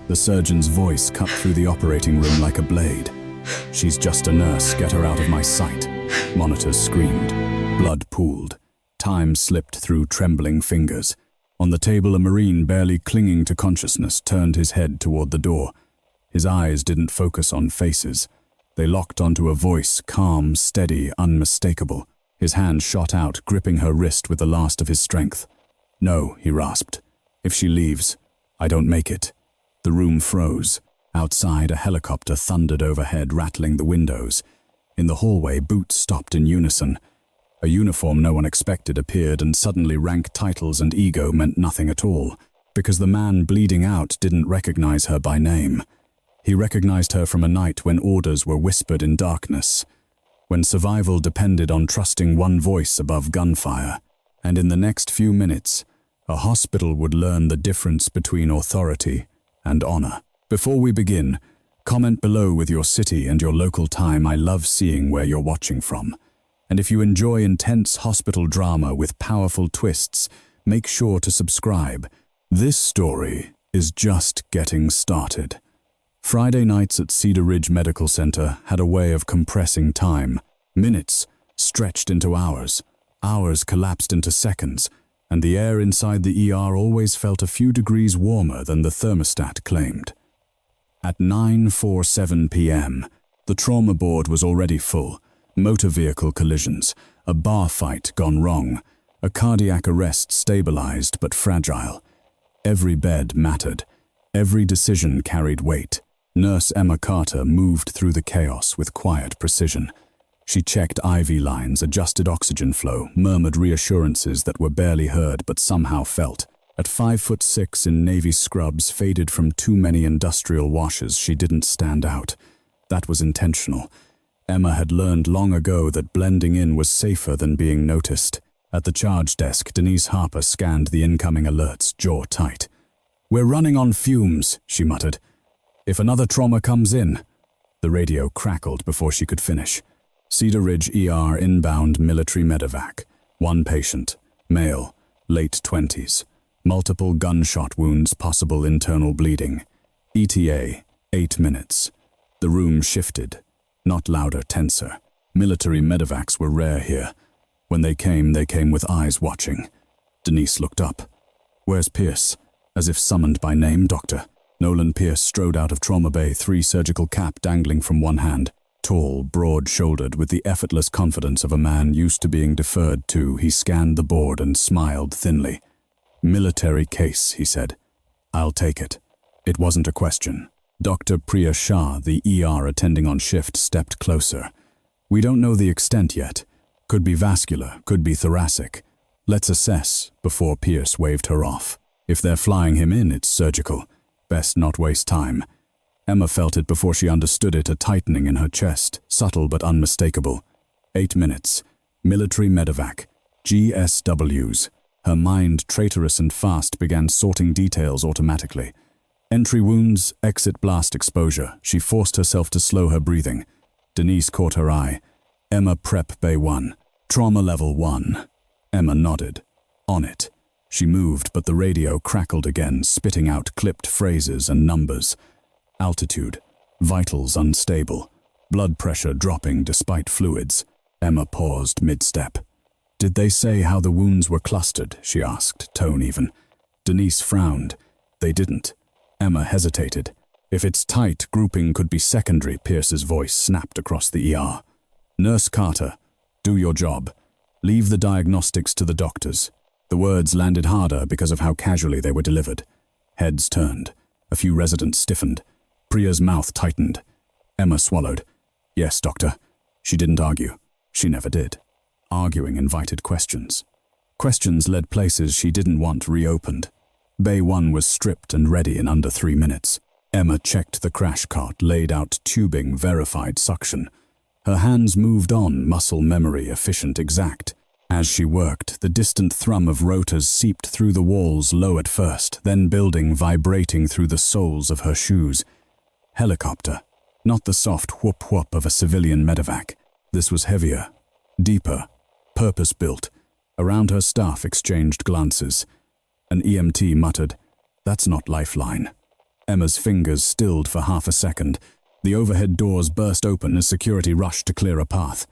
The surgeon's voice cut through the operating room like a blade. "She's just a nurse, get her out of my sight." Monitors screamed. Blood pooled. Time slipped through trembling fingers. On the table, a Marine barely clinging to consciousness turned his head toward the door. His eyes didn't focus on faces. They locked onto a voice, calm, steady, unmistakable. His hand shot out, gripping her wrist with the last of his strength. "No," he rasped. "If she leaves, I don't make it." The room froze. Outside, a helicopter thundered overhead, rattling the windows. In the hallway, boots stopped in unison. A uniform no one expected appeared, and suddenly rank titles and ego meant nothing at all, because the man bleeding out didn't recognize her by name. He recognized her from a night when orders were whispered in darkness, when survival depended on trusting one voice above gunfire. And in the next few minutes, a hospital would learn the difference between authority and honor. Before we begin, comment below with your city and your local time. I love seeing where you're watching from. And if you enjoy intense hospital drama with powerful twists, make sure to subscribe. This story is just getting started. Friday nights at Cedar Ridge Medical Center had a way of compressing time. Minutes stretched into hours. Hours collapsed into seconds, and the air inside the ER always felt a few degrees warmer than the thermostat claimed. At 9:47 p.m., the trauma board was already full. Motor vehicle collisions, a bar fight gone wrong, a cardiac arrest stabilized but fragile. Every bed mattered. Every decision carried weight. Nurse Emma Carter moved through the chaos with quiet precision. She checked IV lines, adjusted oxygen flow, murmured reassurances that were barely heard but somehow felt. At 5'6" in navy scrubs faded from too many industrial washes, she didn't stand out. That was intentional. Emma had learned long ago that blending in was safer than being noticed. At the charge desk, Denise Harper scanned the incoming alerts, jaw tight. "We're running on fumes," she muttered. "If another trauma comes in..." The radio crackled before she could finish. Cedar Ridge ER inbound military medevac. One patient, male, late 20s. Multiple gunshot wounds, possible internal bleeding. ETA, 8 minutes. The room shifted. Not louder, tenser. Military medevacs were rare here. When they came with eyes watching. Denise looked up. "Where's Pierce?" As if summoned by name. "Doctor." Nolan Pierce strode out of trauma bay, 3 surgical cap dangling from one hand. Tall, broad-shouldered, with the effortless confidence of a man used to being deferred to, he scanned the board and smiled thinly. "Military case," he said. "I'll take it." It wasn't a question. Dr. Priya Shah, the ER attending on shift, stepped closer. "We don't know the extent yet. Could be vascular, could be thoracic. Let's assess," before Pierce waved her off. "If they're flying him in, it's surgical. Best not waste time." Emma felt it before she understood it, a tightening in her chest, subtle but unmistakable. 8 minutes. Military medevac. GSWs. Her mind, traitorous and fast, began sorting details automatically. Entry wounds, exit blast exposure. She forced herself to slow her breathing. Denise caught her eye. "Emma, prep bay 1. Trauma level 1. Emma nodded. On it. She moved, but the radio crackled again, spitting out clipped phrases and numbers. Altitude. Vitals unstable. Blood pressure dropping despite fluids. Emma paused mid-step. "Did they say how the wounds were clustered?" she asked, tone even. Denise frowned. "They didn't." Emma hesitated. "If it's tight, grouping could be secondary," Pierce's voice snapped across the ER. "Nurse Carter, do your job. Leave the diagnostics to the doctors." The words landed harder because of how casually they were delivered. Heads turned. A few residents stiffened. Priya's mouth tightened. Emma swallowed. "Yes, doctor." She didn't argue. She never did. Arguing invited questions. Questions led places she didn't want reopened. Bay 1 was stripped and ready in under 3 minutes. Emma checked the crash cart, laid out tubing, verified suction. Her hands moved on, muscle memory efficient, exact. As she worked, the distant thrum of rotors seeped through the walls, low at first, then building, vibrating through the soles of her shoes. Helicopter. Not the soft whoop-whoop of a civilian medevac. This was heavier, deeper, purpose-built. Around her, staff exchanged glances. An EMT muttered, "That's not Lifeline." Emma's fingers stilled for half a second. The overhead doors burst open as security rushed to clear a path.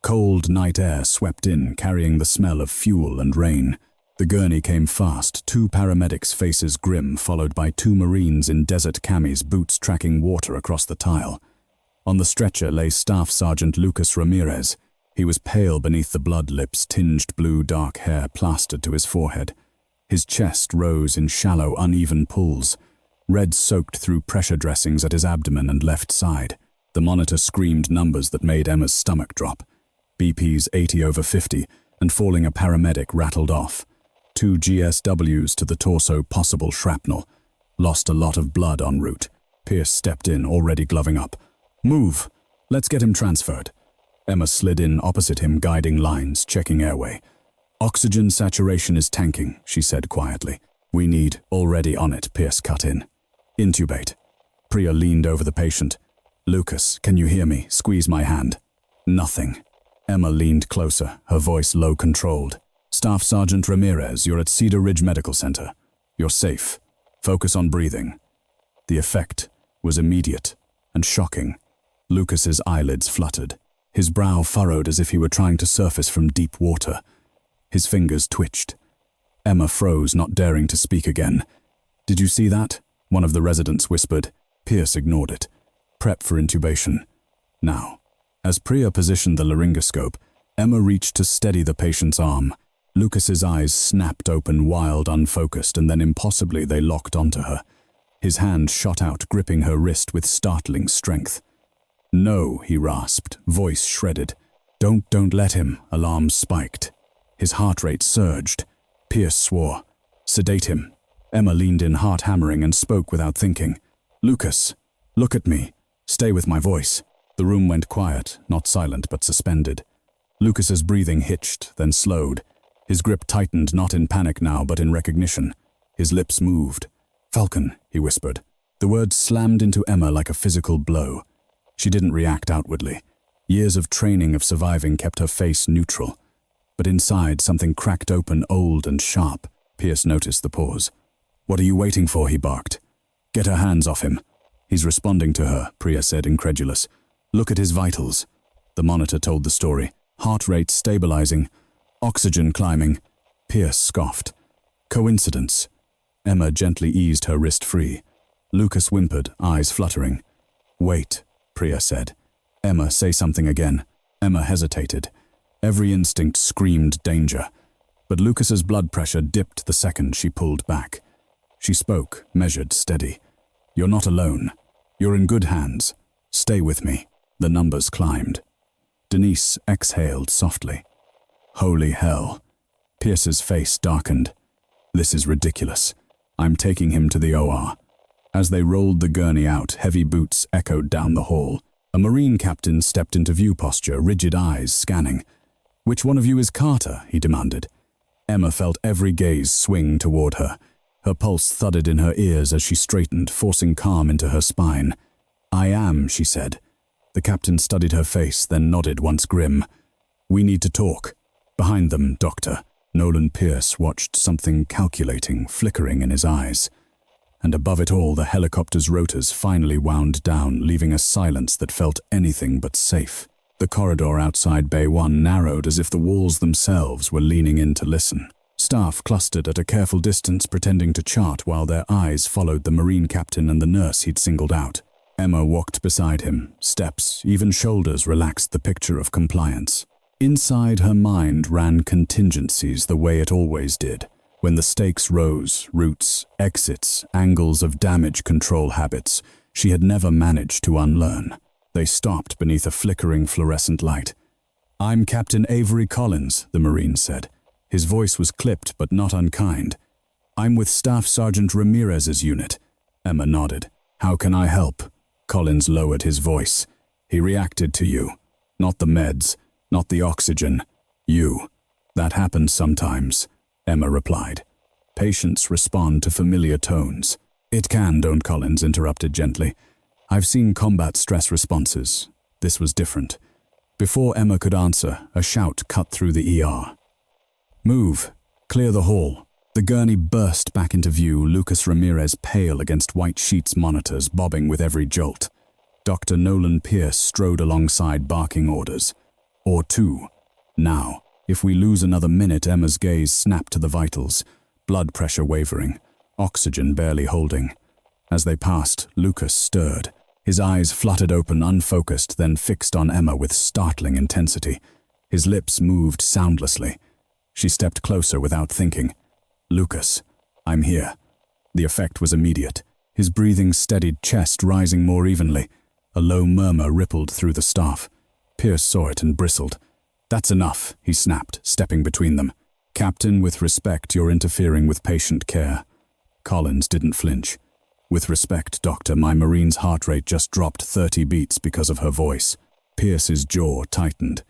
Cold night air swept in, carrying the smell of fuel and rain. The gurney came fast, 2 paramedics' faces grim, followed by 2 Marines in desert camis, boots tracking water across the tile. On the stretcher lay Staff Sergeant Lucas Ramirez. He was pale beneath the blood lips, tinged blue dark hair plastered to his forehead. His chest rose in shallow, uneven pulls. Red soaked through pressure dressings at his abdomen and left side. The monitor screamed numbers that made Emma's stomach drop. BP's 80/50, and falling a paramedic rattled off. 2 GSWs to the torso, possible shrapnel. Lost a lot of blood en route. Pierce stepped in, already gloving up. "Move! Let's get him transferred." Emma slid in opposite him, guiding lines, checking airway. "Oxygen saturation is tanking," she said quietly. "We need..." "Already on it," Pierce cut in. "Intubate." Priya leaned over the patient. "Lucas, can you hear me? Squeeze my hand." "Nothing." Emma leaned closer, her voice low-controlled. "Staff Sergeant Ramirez, you're at Cedar Ridge Medical Center. You're safe. Focus on breathing." The effect was immediate and shocking. Lucas's eyelids fluttered. His brow furrowed as if he were trying to surface from deep water. His fingers twitched. Emma froze, not daring to speak again. "Did you see that?" one of the residents whispered. Pierce ignored it. "Prep for intubation. Now." As Priya positioned the laryngoscope, Emma reached to steady the patient's arm. Lucas's eyes snapped open, wild, unfocused, and then impossibly they locked onto her. His hand shot out, gripping her wrist with startling strength. "No," he rasped, voice shredded. Don't let him." Alarms spiked. His heart rate surged. Pierce swore. "Sedate him." Emma leaned in, heart hammering, and spoke without thinking. "Lucas, look at me. Stay with my voice." The room went quiet, not silent but suspended. Lucas's breathing hitched, then slowed. His grip tightened, not in panic now, but in recognition. His lips moved. "Falcon," he whispered. The words slammed into Emma like a physical blow. She didn't react outwardly. Years of training of surviving kept her face neutral. But inside, something cracked open, old and sharp. Pierce noticed the pause. "What are you waiting for?" he barked. "Get her hands off him." "He's responding to her," Priya said, incredulous. "Look at his vitals." The monitor told the story. Heart rate stabilizing. Oxygen climbing. Pierce scoffed. "Coincidence." Emma gently eased her wrist free. Lucas whimpered, eyes fluttering. "Wait," Priya said. "Emma, say something again." Emma hesitated. Every instinct screamed danger. But Lucas's blood pressure dipped the second she pulled back. She spoke, measured, steady. "You're not alone. You're in good hands. Stay with me." The numbers climbed. Denise exhaled softly. "Holy hell." Pierce's face darkened. "This is ridiculous. I'm taking him to the OR." As they rolled the gurney out, heavy boots echoed down the hall. A Marine captain stepped into view posture, rigid eyes scanning. "Which one of you is Carter?" he demanded. Emma felt every gaze swing toward her. Her pulse thudded in her ears as she straightened, forcing calm into her spine. "I am," she said. The captain studied her face, then nodded once grim. "We need to talk." Behind them, Doctor. Nolan Pierce watched something calculating, flickering in his eyes. And above it all, the helicopter's rotors finally wound down, leaving a silence that felt anything but safe. The corridor outside Bay 1 narrowed as if the walls themselves were leaning in to listen. Staff clustered at a careful distance, pretending to chart while their eyes followed the Marine captain and the nurse he'd singled out. Emma walked beside him. Steps, even shoulders, relaxed the picture of compliance. Inside her mind ran contingencies the way it always did. When the stakes rose, routes, exits, angles of damage control habits she had never managed to unlearn. They stopped beneath a flickering fluorescent light. "I'm Captain Avery Collins," the Marine said. His voice was clipped but not unkind. "I'm with Staff Sergeant Ramirez's unit." Emma nodded. "How can I help?" Collins lowered his voice. "He reacted to you. Not the meds, not the oxygen. You. That happens sometimes," Emma replied. "Patients respond to familiar tones." "It can, don't," Collins interrupted gently. "I've seen combat stress responses. This was different." Before Emma could answer, a shout cut through the ER. "Move. Clear the hall." The gurney burst back into view, Lucas Ramirez pale against white sheets monitors bobbing with every jolt. Dr. Nolan Pierce strode alongside barking orders. Or two. Now, if we lose another minute, Emma's gaze snapped to the vitals, blood pressure wavering, oxygen barely holding. As they passed, Lucas stirred. His eyes fluttered open, unfocused, then fixed on Emma with startling intensity. His lips moved soundlessly. She stepped closer without thinking. "Lucas, I'm here." The effect was immediate. His breathing steadied, chest rising more evenly. A low murmur rippled through the staff. Pierce saw it and bristled. "That's enough," he snapped, stepping between them. "Captain, with respect, you're interfering with patient care." Collins didn't flinch. "With respect, Doctor, my Marine's heart rate just dropped 30 beats because of her voice." Pierce's jaw tightened.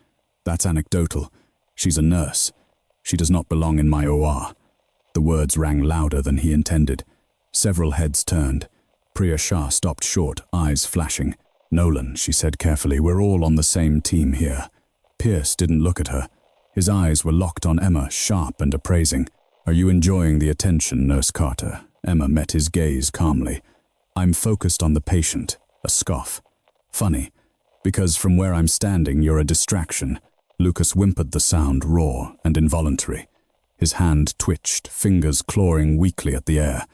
"That's anecdotal. She's a nurse. She does not belong in my OR." The words rang louder than he intended. Several heads turned. Priya Shah stopped short, eyes flashing. "Nolan," she said carefully, "we're all on the same team here." Pierce didn't look at her. His eyes were locked on Emma, sharp and appraising. "Are you enjoying the attention, Nurse Carter?" Emma met his gaze calmly. "I'm focused on the patient." A scoff. "Funny, because from where I'm standing, you're a distraction." Lucas whimpered, the sound raw and involuntary. His hand twitched, fingers clawing weakly at the air.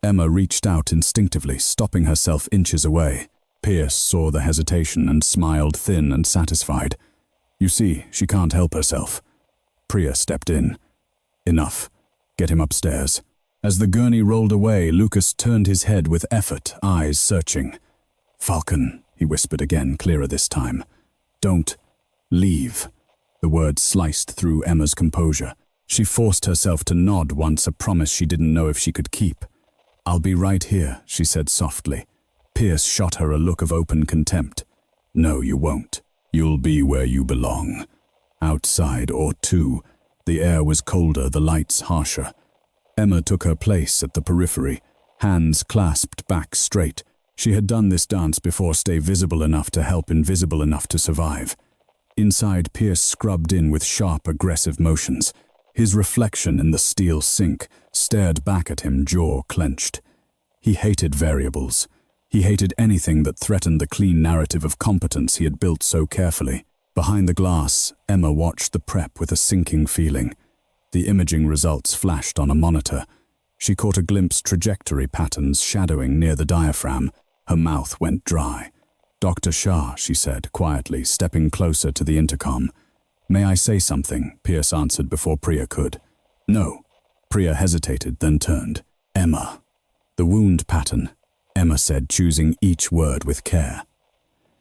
Emma reached out instinctively, stopping herself inches away. Pierce saw the hesitation and smiled, thin and satisfied. "You see, she can't help herself." Priya stepped in. "Enough. Get him upstairs." As the gurney rolled away, Lucas turned his head with effort, eyes searching. "Falcon," he whispered again, clearer this time. "Don't leave." The words sliced through Emma's composure. She forced herself to nod once, a promise she didn't know if she could keep. "I'll be right here," she said softly. Pierce shot her a look of open contempt. "No, you won't. You'll be where you belong." Outside, or two. The air was colder, the lights harsher. Emma took her place at the periphery, hands clasped back straight. She had done this dance before, stay visible enough to help, invisible enough to survive. Inside, Pierce scrubbed in with sharp, aggressive motions. His reflection in the steel sink stared back at him, jaw clenched. He hated variables. He hated anything that threatened the clean narrative of competence he had built so carefully. Behind the glass, Emma watched the prep with a sinking feeling. The imaging results flashed on a monitor. She caught a glimpse trajectory patterns shadowing near the diaphragm. Her mouth went dry. "Dr. Shah," she said quietly, stepping closer to the intercom. "May I say something?" Pierce answered before Priya could. "No." Priya hesitated, then turned. "Emma." "The wound pattern," Emma said, choosing each word with care.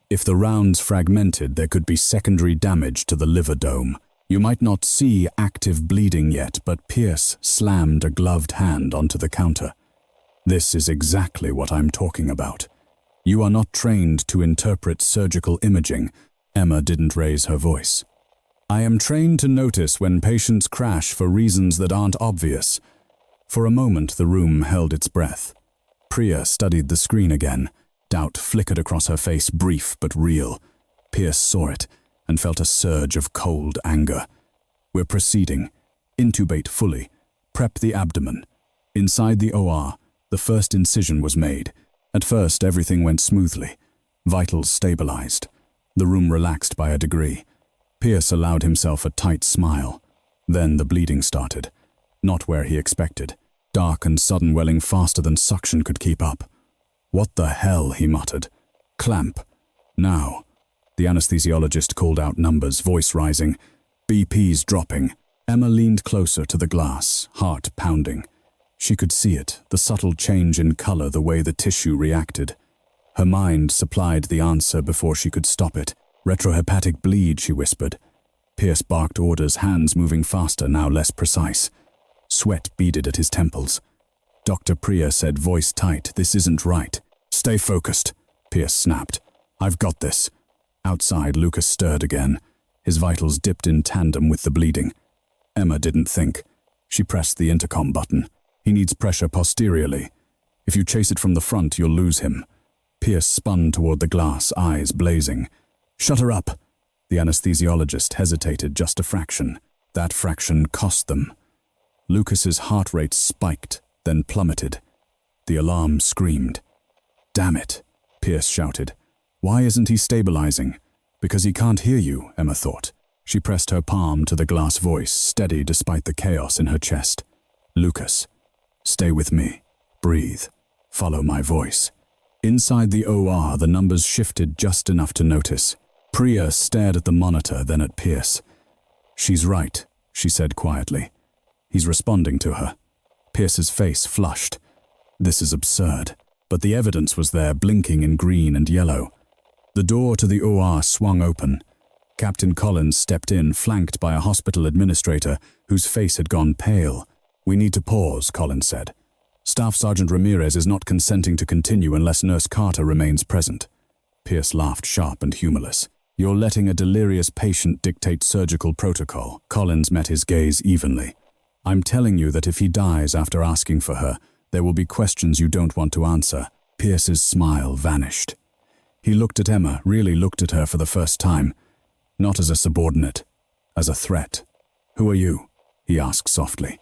"If the rounds fragmented, there could be secondary damage to the liver dome. You might not see active bleeding yet, but Pierce slammed a gloved hand onto the counter. This is exactly what I'm talking about. You are not trained to interpret surgical imaging." Emma didn't raise her voice. "I am trained to notice when patients crash for reasons that aren't obvious." For a moment, the room held its breath. Priya studied the screen again. Doubt flickered across her face, brief but real. Pierce saw it and felt a surge of cold anger. "We're proceeding. Intubate fully. Prep the abdomen." Inside the OR, the first incision was made. At first, everything went smoothly. Vitals stabilized. The room relaxed by a degree. Pierce allowed himself a tight smile. Then the bleeding started. Not where he expected. Dark and sudden, welling faster than suction could keep up. "What the hell?" he muttered. "Clamp. Now." The anesthesiologist called out numbers, voice rising. "BP's dropping." Emma leaned closer to the glass, heart pounding. She could see it, the subtle change in color, the way the tissue reacted. Her mind supplied the answer before she could stop it. "Retrohepatic bleed," she whispered. Pierce barked orders, hands moving faster, now less precise. Sweat beaded at his temples. Dr. Priya said, voice tight, "This isn't right." "Stay focused," Pierce snapped. "I've got this." Outside, Lucas stirred again. His vitals dipped in tandem with the bleeding. Emma didn't think. She pressed the intercom button. "He needs pressure posteriorly. If you chase it from the front, you'll lose him." Pierce spun toward the glass, eyes blazing. "Shut her up." The anesthesiologist hesitated just a fraction. That fraction cost them. Lucas's heart rate spiked, then plummeted. The alarm screamed. "Damn it," Pierce shouted. "Why isn't he stabilizing?" "Because he can't hear you," Emma thought. She pressed her palm to the glass voice, steady despite the chaos in her chest. "Lucas, stay with me. Breathe. Follow my voice." Inside the OR, the numbers shifted just enough to notice. Priya stared at the monitor, then at Pierce. "She's right," she said quietly. "He's responding to her." Pierce's face flushed. This is absurd. But the evidence was there, blinking in green and yellow. The door to the OR swung open. Captain Collins stepped in, flanked by a hospital administrator whose face had gone pale. "We need to pause," Collins said. "Staff Sergeant Ramirez is not consenting to continue unless Nurse Carter remains present." Pierce laughed, sharp and humorless. "You're letting a delirious patient dictate surgical protocol." Collins met his gaze evenly. "I'm telling you that if he dies after asking for her, there will be questions you don't want to answer." Pierce's smile vanished. He looked at Emma, really looked at her for the first time. Not as a subordinate, as a threat. "Who are you?" he asked softly.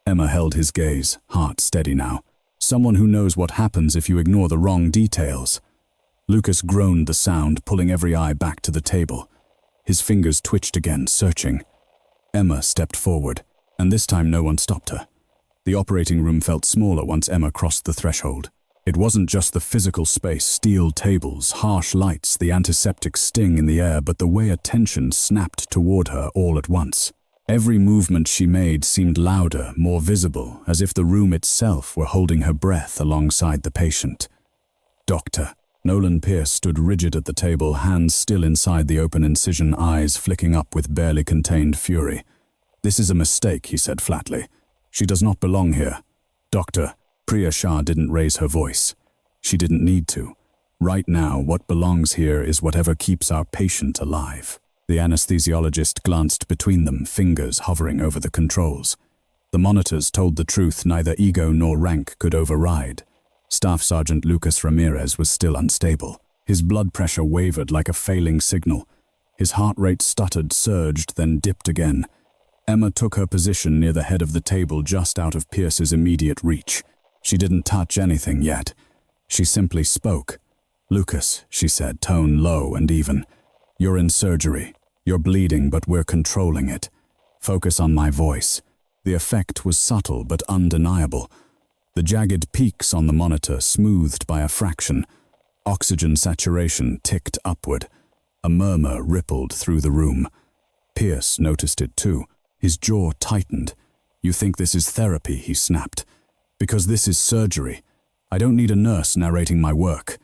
Emma held his gaze, heart steady now. "Someone who knows what happens if you ignore the wrong details." Lucas groaned the sound, pulling every eye back to the table. His fingers twitched again, searching. Emma stepped forward, and this time no one stopped her. The operating room felt smaller once Emma crossed the threshold. It wasn't just the physical space, steel tables, harsh lights, the antiseptic sting in the air, but the way attention snapped toward her all at once. Every movement she made seemed louder, more visible, as if the room itself were holding her breath alongside the patient. "Doctor." Nolan Pierce stood rigid at the table, hands still inside the open incision, eyes flicking up with barely contained fury. "This is a mistake," he said flatly. "She does not belong here." "Doctor." Priya Shah didn't raise her voice. She didn't need to. Right now, what belongs here is whatever keeps our patient alive. The anesthesiologist glanced between them, fingers hovering over the controls. The monitors told the truth neither ego nor rank could override. Staff Sergeant Lucas Ramirez was still unstable. His blood pressure wavered like a failing signal. His heart rate stuttered, surged, then dipped again. Emma took her position near the head of the table, just out of Pierce's immediate reach. She didn't touch anything yet. She simply spoke. "Lucas," she said, tone low and even. "You're in surgery. You're bleeding, but we're controlling it. Focus on my voice." The effect was subtle but undeniable. The jagged peaks on the monitor smoothed by a fraction. Oxygen saturation ticked upward. A murmur rippled through the room. Pierce noticed it too. His jaw tightened. "You think this is therapy," he snapped. "Because this is surgery. I don't need a nurse narrating my work."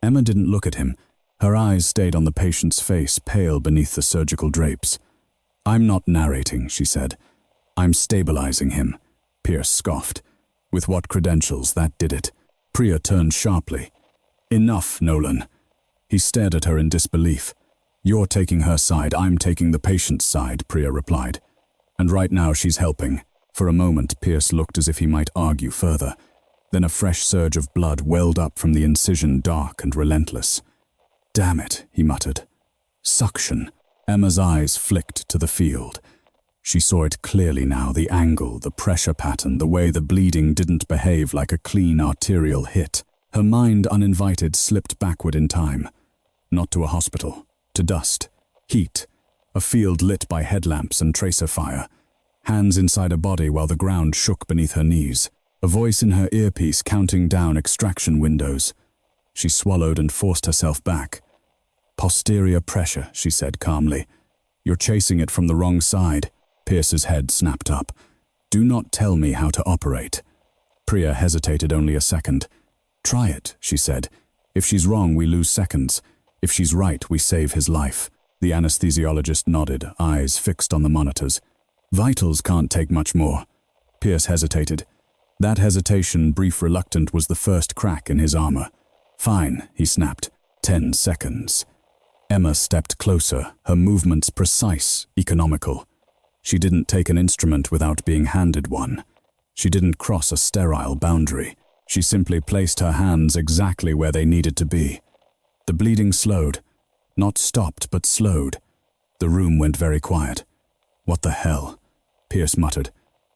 Emma didn't look at him. Her eyes stayed on the patient's face, pale beneath the surgical drapes. "I'm not narrating," she said. "I'm stabilizing him." Pierce scoffed. "With what credentials? That did it." Priya turned sharply. "Enough, Nolan." He stared at her in disbelief. "You're taking her side, I'm taking the patient's side," Priya replied. "And right now she's helping." For a moment, Pierce looked as if he might argue further. Then a fresh surge of blood welled up from the incision, dark and relentless. "Damn it," he muttered. "Suction." Emma's eyes flicked to the field. She saw it clearly now, the angle, the pressure pattern, the way the bleeding didn't behave like a clean arterial hit. Her mind, uninvited, slipped backward in time. Not to a hospital. To dust. Heat. A field lit by headlamps and tracer fire. Hands inside a body while the ground shook beneath her knees. A voice in her earpiece counting down extraction windows. She swallowed and forced herself back. "Posterior pressure," she said calmly. "You're chasing it from the wrong side." Pierce's head snapped up. "Do not tell me how to operate." Priya hesitated only a second. "Try it," she said. "If she's wrong, we lose seconds. If she's right, we save his life." The anesthesiologist nodded, eyes fixed on the monitors. "Vitals can't take much more." Pierce hesitated. That hesitation, brief reluctant, was the first crack in his armor. "Fine," he snapped. 10 seconds. Emma stepped closer, her movements precise, economical. She didn't take an instrument without being handed one. She didn't cross a sterile boundary. She simply placed her hands exactly where they needed to be. The bleeding slowed. Not stopped, but slowed. The room went very quiet. "What the hell?" Pierce muttered.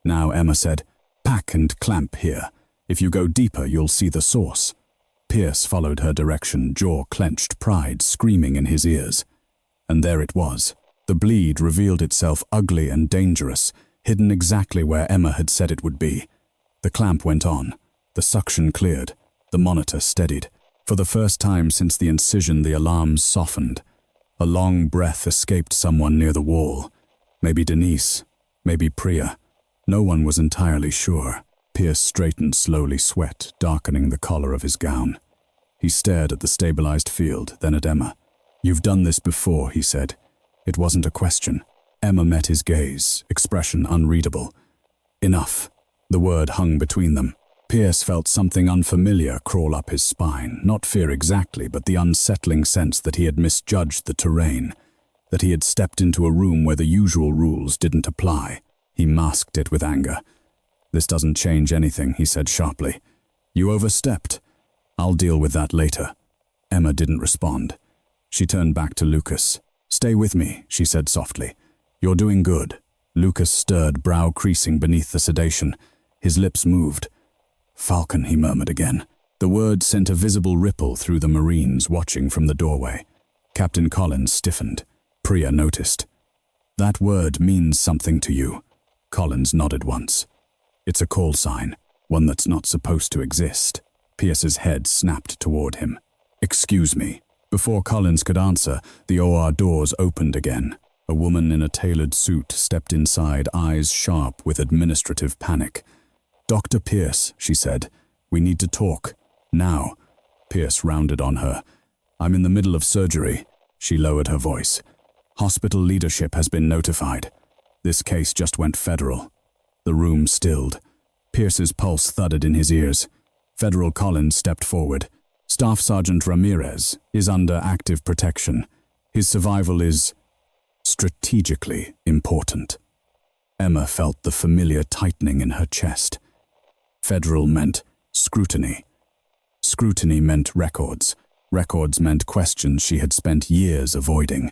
Now Emma said, "Pack and clamp here. If you go deeper, you'll see the source." Pierce followed her direction, jaw clenched, pride screaming in his ears. And there it was. The bleed revealed itself ugly and dangerous, hidden exactly where Emma had said it would be. The clamp went on. The suction cleared. The monitor steadied. For the first time since the incision, the alarms softened. A long breath escaped someone near the wall. Maybe Denise. Maybe Priya. No one was entirely sure. Pierce straightened slowly, sweat darkening the collar of his gown. He stared at the stabilized field, then at Emma. "You've done this before," he said. It wasn't a question. Emma met his gaze, expression unreadable. Enough. The word hung between them. Pierce felt something unfamiliar crawl up his spine, not fear exactly, but the unsettling sense that he had misjudged the terrain, that he had stepped into a room where the usual rules didn't apply. He masked it with anger. "This doesn't change anything," he said sharply. "You overstepped. I'll deal with that later." Emma didn't respond. She turned back to Lucas. "Stay with me," she said softly. "You're doing good." Lucas stirred, brow creasing beneath the sedation. His lips moved. "Falcon," he murmured again. The word sent a visible ripple through the Marines watching from the doorway. Captain Collins stiffened. Priya noticed. "That word means something to you." Collins nodded once. "It's a call sign, one that's not supposed to exist." Pierce's head snapped toward him. "Excuse me." Before Collins could answer, the OR doors opened again. A woman in a tailored suit stepped inside, eyes sharp with administrative panic. "Dr. Pierce," she said, "we need to talk. Now." Pierce rounded on her. "I'm in the middle of surgery." She lowered her voice. "Hospital leadership has been notified. This case just went federal." The room stilled. Pierce's pulse thudded in his ears. Federal Collins stepped forward. "Staff Sergeant Ramirez is under active protection. His survival is strategically important." Emma felt the familiar tightening in her chest. Federal meant scrutiny. Scrutiny meant records. Records meant questions she had spent years avoiding.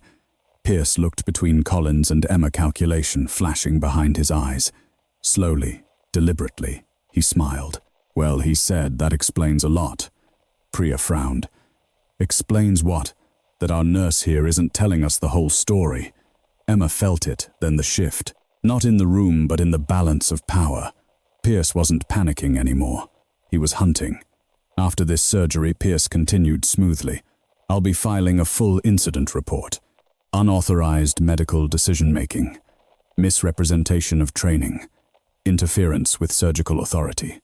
Pierce looked between Collins and Emma, calculation flashing behind his eyes. Slowly, deliberately, he smiled. "Well," he said, "that explains a lot." Priya frowned. "Explains what? That our nurse here isn't telling us the whole story." Emma felt it, then the shift. Not in the room, but in the balance of power. Pierce wasn't panicking anymore. He was hunting. After this surgery, Pierce continued smoothly. "I'll be filing a full incident report. Unauthorized medical decision-making. Misrepresentation of training. Interference with surgical authority."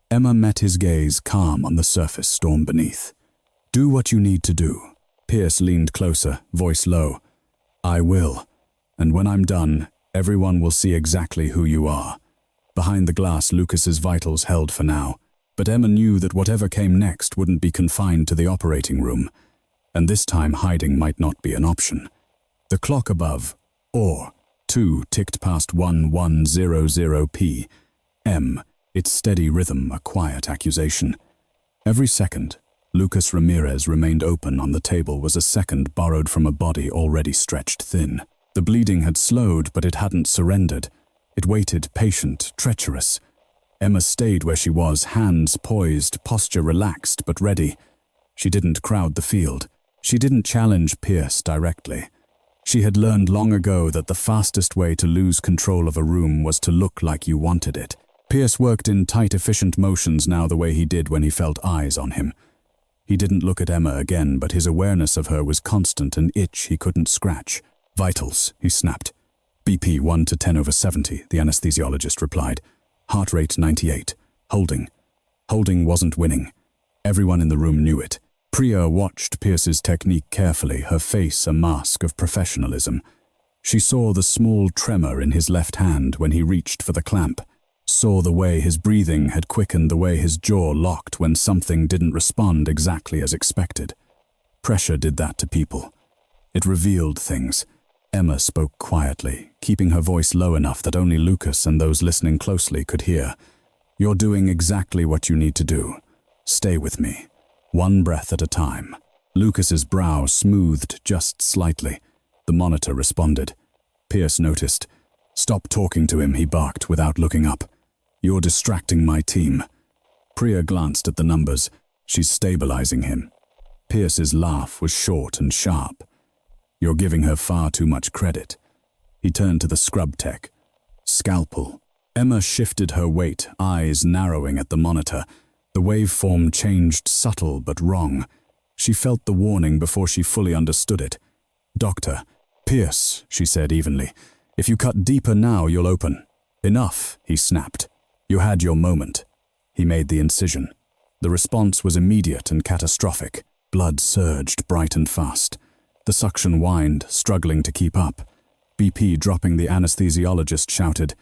Emma met his gaze, calm on the surface storm beneath. "Do what you need to do." Pierce leaned closer, voice low. "I will. And when I'm done, everyone will see exactly who you are." Behind the glass, Lucas's vitals held for now. But Emma knew that whatever came next wouldn't be confined to the operating room. And this time hiding might not be an option. The clock above, or 2, ticked past 1100 p.m., its steady rhythm a quiet accusation. Every second, Lucas Ramirez remained open on the table was a second borrowed from a body already stretched thin. The bleeding had slowed, but it hadn't surrendered. It waited, patient, treacherous. Emma stayed where she was, hands poised, posture relaxed but ready. She didn't crowd the field. She didn't challenge Pierce directly. She had learned long ago that the fastest way to lose control of a room was to look like you wanted it. Pierce worked in tight, efficient motions now the way he did when he felt eyes on him. He didn't look at Emma again, but his awareness of her was constant, an itch he couldn't scratch. "Vitals," he snapped. "BP 1 to 10/70, the anesthesiologist replied. "Heart rate 98. Holding." Holding wasn't winning. Everyone in the room knew it. Priya watched Pierce's technique carefully, her face a mask of professionalism. She saw the small tremor in his left hand when he reached for the clamp, saw the way his breathing had quickened, the way his jaw locked when something didn't respond exactly as expected. Pressure did that to people. It revealed things. Emma spoke quietly, keeping her voice low enough that only Lucas and those listening closely could hear. "You're doing exactly what you need to do. Stay with me. One breath at a time." Lucas's brow smoothed just slightly. The monitor responded. Pierce noticed. "Stop talking to him," he barked without looking up. "You're distracting my team." Priya glanced at the numbers. "She's stabilizing him." Pierce's laugh was short and sharp. "You're giving her far too much credit." He turned to the scrub tech. "Scalpel." Emma shifted her weight, eyes narrowing at the monitor. The waveform changed, subtle but wrong. She felt the warning before she fully understood it. "Doctor." "Pierce," she said evenly. "If you cut deeper now, you'll open." "Enough," he snapped. "You had your moment." He made the incision. The response was immediate and catastrophic. Blood surged bright and fast. The suction whined, struggling to keep up. BP dropping the anesthesiologist shouted,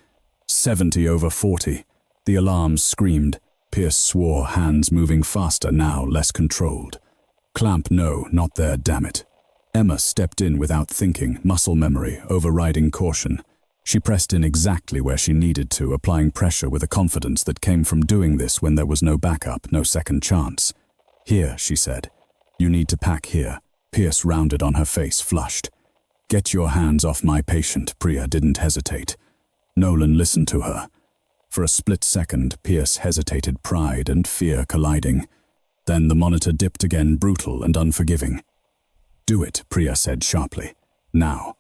70 over 40. The alarm screamed. Pierce swore, hands moving faster now, less controlled. "Clamp, no, not there, damn it." Emma stepped in without thinking, muscle memory overriding caution. She pressed in exactly where she needed to, applying pressure with a confidence that came from doing this when there was no backup, no second chance. "Here," she said. "You need to pack here." Pierce rounded on her face, flushed. "Get your hands off my patient." Priya didn't hesitate. Nolan listened to her. For a split second, Pierce hesitated, pride and fear colliding. Then the monitor dipped again, brutal and unforgiving. "Do it," Priya said sharply. "Now."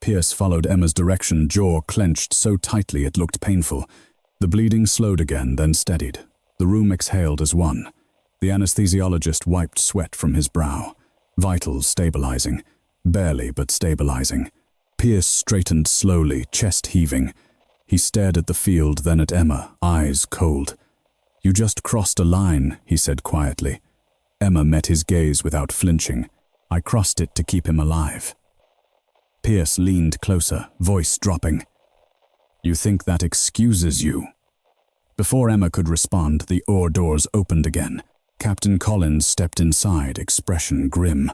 Pierce followed Emma's direction, jaw clenched so tightly it looked painful. The bleeding slowed again, then steadied. The room exhaled as one. The anesthesiologist wiped sweat from his brow. Vitals stabilizing. Barely, but stabilizing. Pierce straightened slowly, chest heaving. He stared at the field, then at Emma, eyes cold. "You just crossed a line," he said quietly. Emma met his gaze without flinching. "I crossed it to keep him alive." Pierce leaned closer, voice dropping. "You think that excuses you?" Before Emma could respond, the ore doors opened again. Captain Collins stepped inside, expression grim.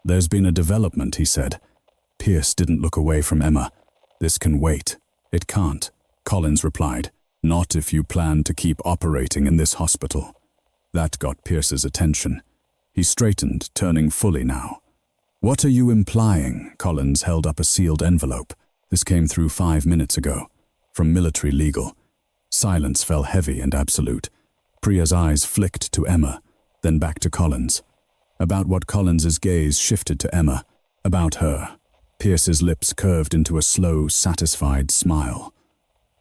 "There's been a development," he said. Pierce didn't look away from Emma. "This can wait." "It can't," Collins replied. "Not if you plan to keep operating in this hospital." That got Pierce's attention. He straightened, turning fully now. "What are you implying?" Collins held up a sealed envelope. "This came through 5 minutes ago. From military legal." Silence fell heavy and absolute. Priya's eyes flicked to Emma, then back to Collins. About what Collins's gaze shifted to Emma. About her. Pierce's lips curved into a slow, satisfied smile.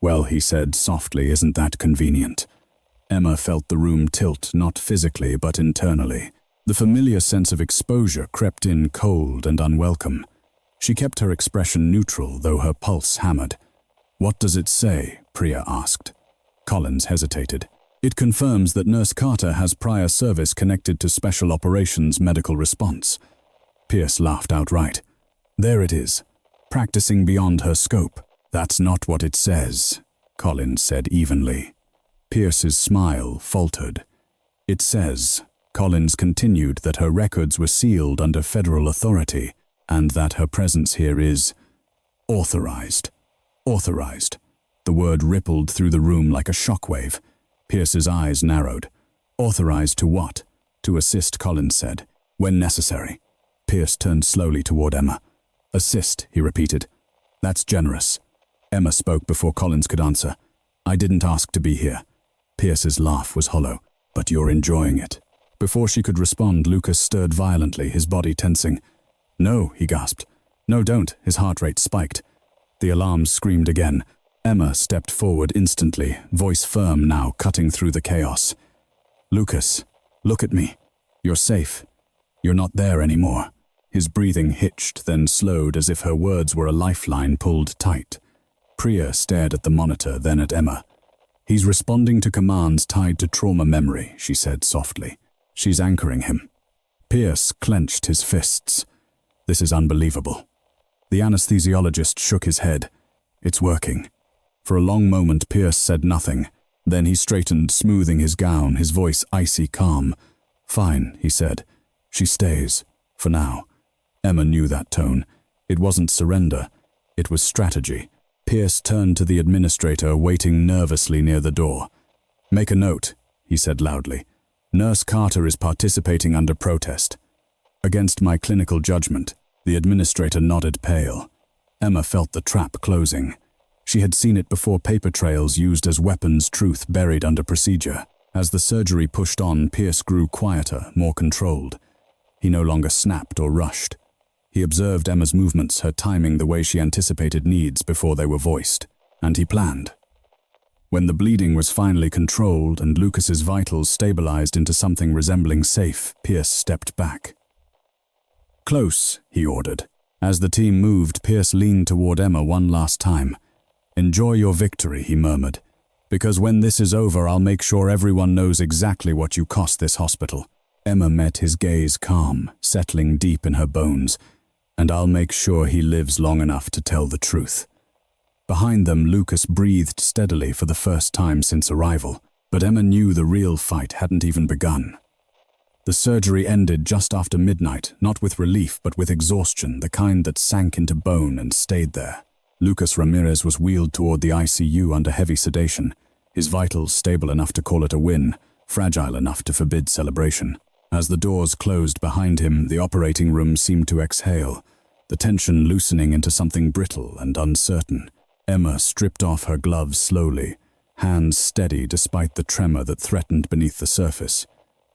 "Well," he said softly, "isn't that convenient?" Emma felt the room tilt, not physically, but internally. The familiar sense of exposure crept in cold and unwelcome. She kept her expression neutral, though her pulse hammered. "What does it say?" Priya asked. Collins hesitated. "It confirms that Nurse Carter has prior service connected to Special Operations Medical Response." Pierce laughed outright. "There it is. Practicing beyond her scope." "That's not what it says," Collins said evenly. Pierce's smile faltered. "It says," Collins continued, "that her records were sealed under federal authority and that her presence here is authorized." Authorized. The word rippled through the room like a shockwave. Pierce's eyes narrowed. "Authorized to what?" "To assist," Collins said. "When necessary." Pierce turned slowly toward Emma. "Assist," he repeated. "That's generous." Emma spoke before Collins could answer. "I didn't ask to be here." Pierce's laugh was hollow. "But you're enjoying it." Before she could respond, Lucas stirred violently, his body tensing. "No," he gasped. "No, don't." His heart rate spiked. The alarm screamed again. Emma stepped forward instantly, voice firm now, cutting through the chaos. "Lucas, look at me. You're safe. You're not there anymore." His breathing hitched, then slowed as if her words were a lifeline pulled tight. Priya stared at the monitor, then at Emma. "He's responding to commands tied to trauma memory," she said softly. "She's anchoring him." Pierce clenched his fists. "This is unbelievable." The anesthesiologist shook his head. "It's working." For a long moment, Pierce said nothing. Then he straightened, smoothing his gown, his voice icy calm. "Fine," he said. "She stays. For now." Emma knew that tone. It wasn't surrender. It was strategy. Pierce turned to the administrator, waiting nervously near the door. "Make a note," he said loudly. "Nurse Carter is participating under protest." "Against my clinical judgment." The administrator nodded, pale. Emma felt the trap closing. She had seen it before, paper trails used as weapons, truth buried under procedure. As the surgery pushed on, Pierce grew quieter, more controlled. He no longer snapped or rushed. He observed Emma's movements, her timing, the way she anticipated needs before they were voiced. And he planned. When the bleeding was finally controlled and Lucas's vitals stabilized into something resembling safe, Pierce stepped back. "Close," he ordered. As the team moved, Pierce leaned toward Emma one last time. "Enjoy your victory," he murmured. "Because when this is over, I'll make sure everyone knows exactly what you cost this hospital." Emma met his gaze calm, settling deep in her bones. "And I'll make sure he lives long enough to tell the truth." Behind them, Lucas breathed steadily for the first time since arrival, but Emma knew the real fight hadn't even begun. The surgery ended just after midnight, not with relief but with exhaustion, the kind that sank into bone and stayed there. Lucas Ramirez was wheeled toward the ICU under heavy sedation, his vitals stable enough to call it a win, fragile enough to forbid celebration. As the doors closed behind him, the operating room seemed to exhale, the tension loosening into something brittle and uncertain. Emma stripped off her gloves slowly, hands steady despite the tremor that threatened beneath the surface.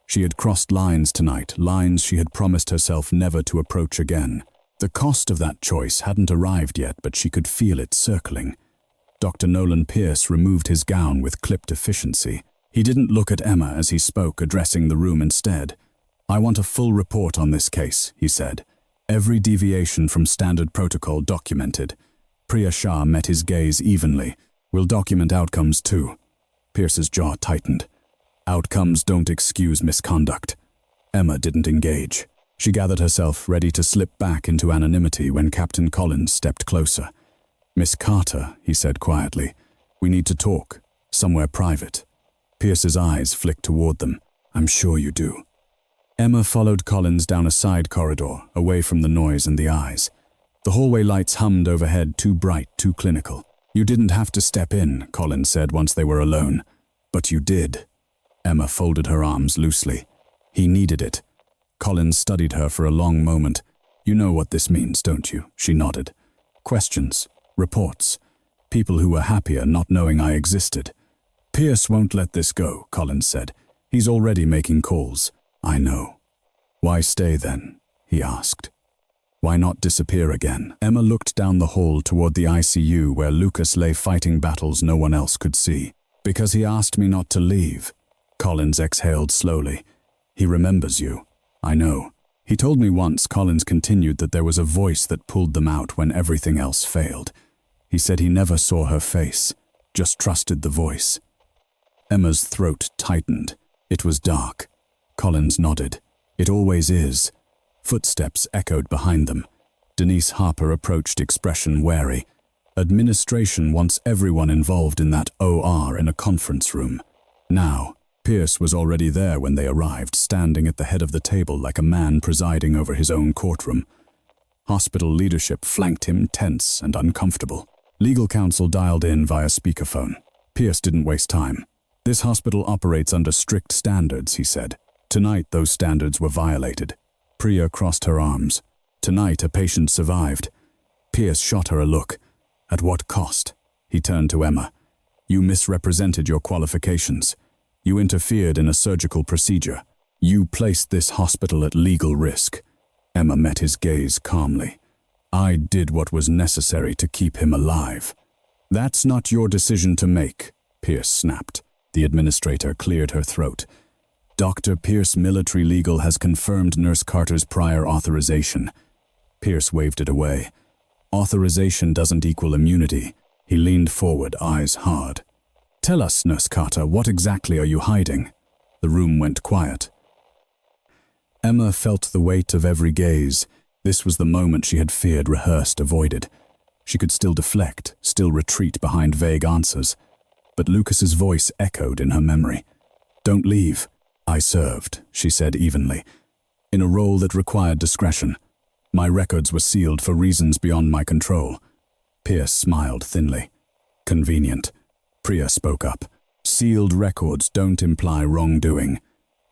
She had crossed lines tonight, lines she had promised herself never to approach again. The cost of that choice hadn't arrived yet, but she could feel it circling. Dr. Nolan Pierce removed his gown with clipped efficiency. He didn't look at Emma as he spoke, addressing the room instead. "I want a full report on this case," he said. "Every deviation from standard protocol documented." Priya Shah met his gaze evenly. "We'll document outcomes too." Pierce's jaw tightened. "Outcomes don't excuse misconduct." Emma didn't engage. She gathered herself, ready to slip back into anonymity when Captain Collins stepped closer. "Miss Carter," he said quietly, "we need to talk, somewhere private." Pierce's eyes flicked toward them. "I'm sure you do." Emma followed Collins down a side corridor, away from the noise and the eyes. The hallway lights hummed overhead, too bright, too clinical. "You didn't have to step in," Collins said once they were alone. "But you did." Emma folded her arms loosely. "He needed it." Collins studied her for a long moment. "You know what this means, don't you?" She nodded. "Questions, reports, people who were happier not knowing I existed." "Pierce won't let this go," Collins said. "He's already making calls." "I know." "Why stay then?" he asked. "Why not disappear again?" Emma looked down the hall toward the ICU where Lucas lay fighting battles no one else could see. "Because he asked me not to leave." Collins exhaled slowly. "He remembers you." "I know. He told me once," Collins continued, "that there was a voice that pulled them out when everything else failed. He said he never saw her face, just trusted the voice." Emma's throat tightened. It was dark. Collins nodded. "It always is." Footsteps echoed behind them. Denise Harper approached, expression wary. Administration wants everyone involved in that OR in a conference room. Now, Pierce was already there when they arrived, standing at the head of the table like a man presiding over his own courtroom. Hospital leadership flanked him, tense and uncomfortable. Legal counsel dialed in via speakerphone. Pierce didn't waste time. "This hospital operates under strict standards," he said. "Tonight, those standards were violated." Priya crossed her arms. "Tonight, a patient survived." Pierce shot her a look. "At what cost?" He turned to Emma. "You misrepresented your qualifications. You interfered in a surgical procedure. You placed this hospital at legal risk." Emma met his gaze calmly. "I did what was necessary to keep him alive." "That's not your decision to make," Pierce snapped. The administrator cleared her throat. "Dr. Pierce Military Legal has confirmed Nurse Carter's prior authorization." Pierce waved it away. "Authorization doesn't equal immunity." He leaned forward, eyes hard. "Tell us, Nurse Carter, what exactly are you hiding?" The room went quiet. Emma felt the weight of every gaze. This was the moment she had feared, rehearsed, avoided. She could still deflect, still retreat behind vague answers. But Lucas's voice echoed in her memory. "Don't leave." "I served," she said evenly, "in a role that required discretion. My records were sealed for reasons beyond my control." Pierce smiled thinly. "Convenient." Priya spoke up. "Sealed records don't imply wrongdoing.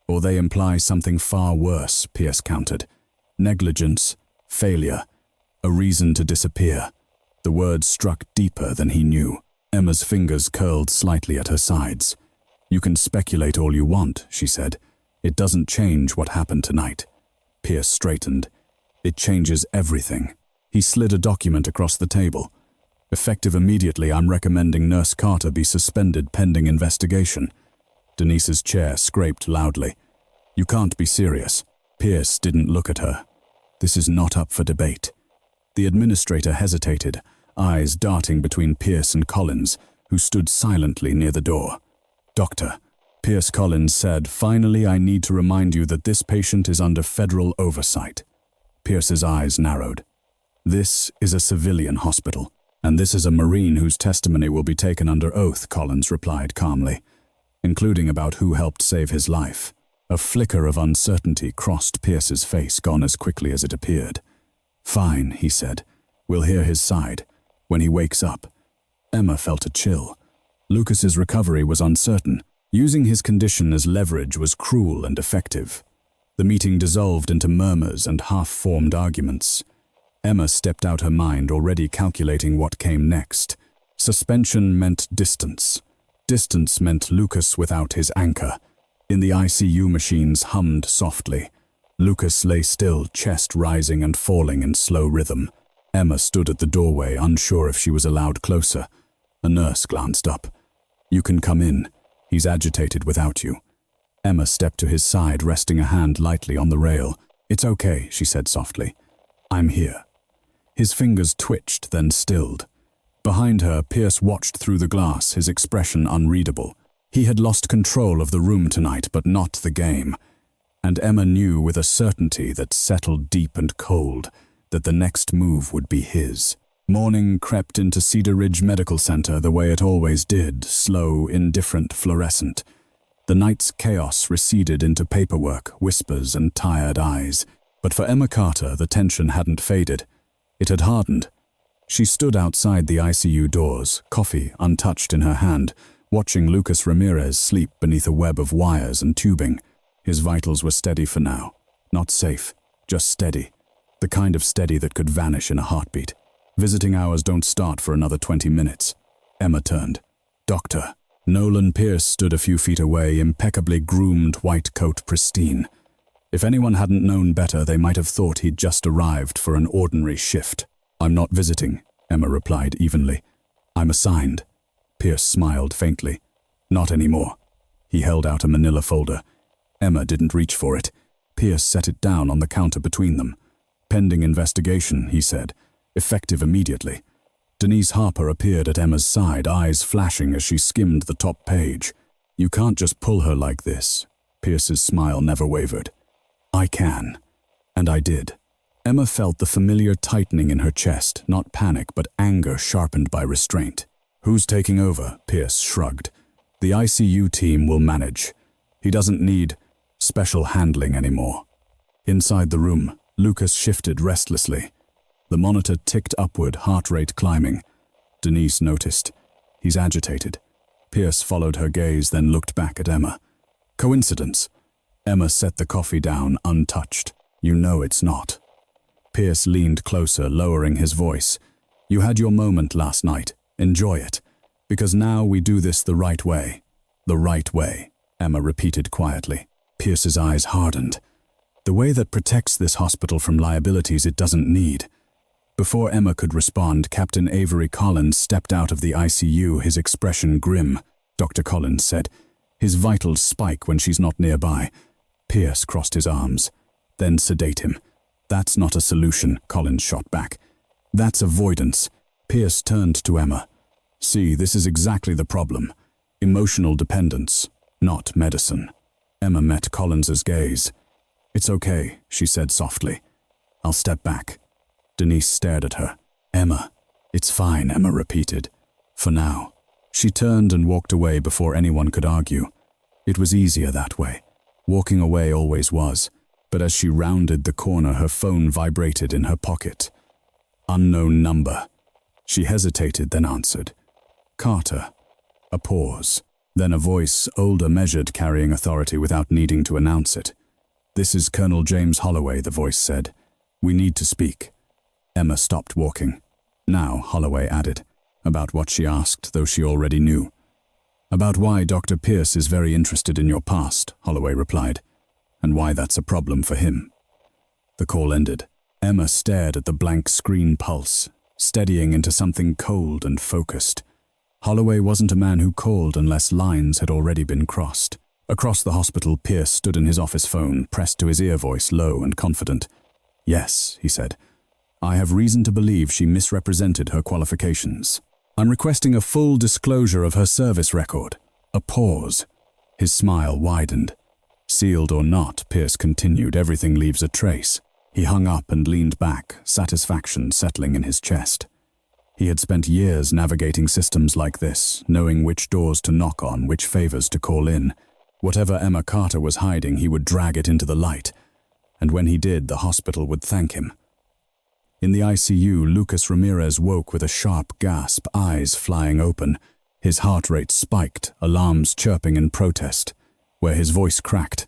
Or they imply something far worse," Pierce countered. "Negligence, failure, a reason to disappear." The words struck deeper than he knew. Emma's fingers curled slightly at her sides. "You can speculate all you want," she said. "It doesn't change what happened tonight." Pierce straightened. "It changes everything." He slid a document across the table. "Effective immediately, I'm recommending Nurse Carter be suspended pending investigation." Denise's chair scraped loudly. "You can't be serious." Pierce didn't look at her. "This is not up for debate." The administrator hesitated, eyes darting between Pierce and Collins, who stood silently near the door. "Doctor," Pierce Collins said, "finally I need to remind you that this patient is under federal oversight." Pierce's eyes narrowed. "This is a civilian hospital, and this is a Marine whose testimony will be taken under oath," Collins replied calmly, "including about who helped save his life." A flicker of uncertainty crossed Pierce's face, gone as quickly as it appeared. "Fine," he said. "We'll hear his side. When he wakes up." Emma felt a chill. Lucas's recovery was uncertain. Using his condition as leverage was cruel and effective. The meeting dissolved into murmurs and half-formed arguments. Emma stepped out her mind, already calculating what came next. Suspension meant distance. Distance meant Lucas without his anchor. In the ICU, machines hummed softly. Lucas lay still, chest rising and falling in slow rhythm. Emma stood at the doorway, unsure if she was allowed closer. A nurse glanced up. "You can come in. He's agitated without you." Emma stepped to his side, resting a hand lightly on the rail. "It's okay," she said softly. "I'm here." His fingers twitched, then stilled. Behind her, Pierce watched through the glass, his expression unreadable. He had lost control of the room tonight, but not the game. And Emma knew with a certainty that settled deep and cold that the next move would be his. Morning crept into Cedar Ridge Medical Center the way it always did, slow, indifferent, fluorescent. The night's chaos receded into paperwork, whispers, and tired eyes. But for Emma Carter, the tension hadn't faded. It had hardened. She stood outside the ICU doors, coffee untouched in her hand, watching Lucas Ramirez sleep beneath a web of wires and tubing. His vitals were steady for now. Not safe, just steady. The kind of steady that could vanish in a heartbeat. Visiting hours don't start for another 20 minutes. Emma turned. "Doctor." Nolan Pierce stood a few feet away, impeccably groomed, white coat pristine. If anyone hadn't known better, they might have thought he'd just arrived for an ordinary shift. "I'm not visiting," Emma replied evenly. "I'm assigned." Pierce smiled faintly. "Not anymore." He held out a manila folder. Emma didn't reach for it. Pierce set it down on the counter between them. "Pending investigation," he said. "Effective immediately." Denise Harper appeared at Emma's side, eyes flashing as she skimmed the top page. "You can't just pull her like this." Pierce's smile never wavered. "I can." And I did. Emma felt the familiar tightening in her chest, not panic, but anger sharpened by restraint. "Who's taking over?" Pierce shrugged. "The ICU team will manage. He doesn't need special handling anymore." Inside the room, Lucas shifted restlessly. The monitor ticked upward, heart rate climbing. Denise noticed. "He's agitated." Pierce followed her gaze, then looked back at Emma. "Coincidence?" Emma set the coffee down, untouched. "You know it's not." Pierce leaned closer, lowering his voice. "You had your moment last night. Enjoy it. Because now we do this the right way." "The right way," Emma repeated quietly. Pierce's eyes hardened. "The way that protects this hospital from liabilities it doesn't need." Before Emma could respond, Captain Avery Collins stepped out of the ICU, his expression grim. "Dr. Collins said, his vitals spike when she's not nearby." Pierce crossed his arms. "Then sedate him." "That's not a solution," Collins shot back. "That's avoidance." Pierce turned to Emma. "See, this is exactly the problem. Emotional dependence, not medicine." Emma met Collins's gaze. "It's okay," she said softly. "I'll step back." Denise stared at her. "Emma." "It's fine," Emma repeated. "For now." She turned and walked away before anyone could argue. It was easier that way. Walking away always was. But as she rounded the corner, her phone vibrated in her pocket. Unknown number. She hesitated, then answered. "Carter." A pause. Then a voice, older, measured, carrying authority without needing to announce it. "This is Colonel James Holloway," the voice said. "We need to speak." Emma stopped walking. Now, Holloway added, about what she asked, though she already knew. About why Dr. Pierce is very interested in your past, Holloway replied, and why that's a problem for him. The call ended. Emma stared at the blank screen pulse, steadying into something cold and focused. Holloway wasn't a man who called unless lines had already been crossed. Across the hospital, Pierce stood in his office phone, pressed to his ear, voice low and confident. Yes, he said. I have reason to believe she misrepresented her qualifications. I'm requesting a full disclosure of her service record. A pause. His smile widened. Sealed or not, Pierce continued, everything leaves a trace. He hung up and leaned back, satisfaction settling in his chest. He had spent years navigating systems like this, knowing which doors to knock on, which favors to call in. Whatever Emma Carter was hiding, he would drag it into the light. And when he did, the hospital would thank him. In the ICU, Lucas Ramirez woke with a sharp gasp, eyes flying open. His heart rate spiked, alarms chirping in protest. Where his voice cracked,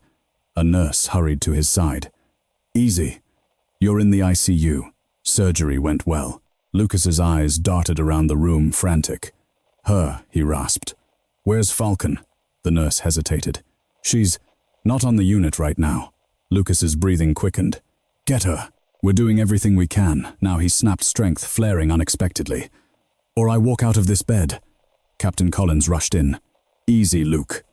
a nurse hurried to his side. Easy. You're in the ICU. Surgery went well. Lucas's eyes darted around the room, frantic. Her, he rasped. Where's Falcon? The nurse hesitated. She's not on the unit right now. Lucas's breathing quickened. Get her. We're doing everything we can. Now he snapped, strength flaring unexpectedly. Or I walk out of this bed. Captain Collins rushed in. Easy, Luke.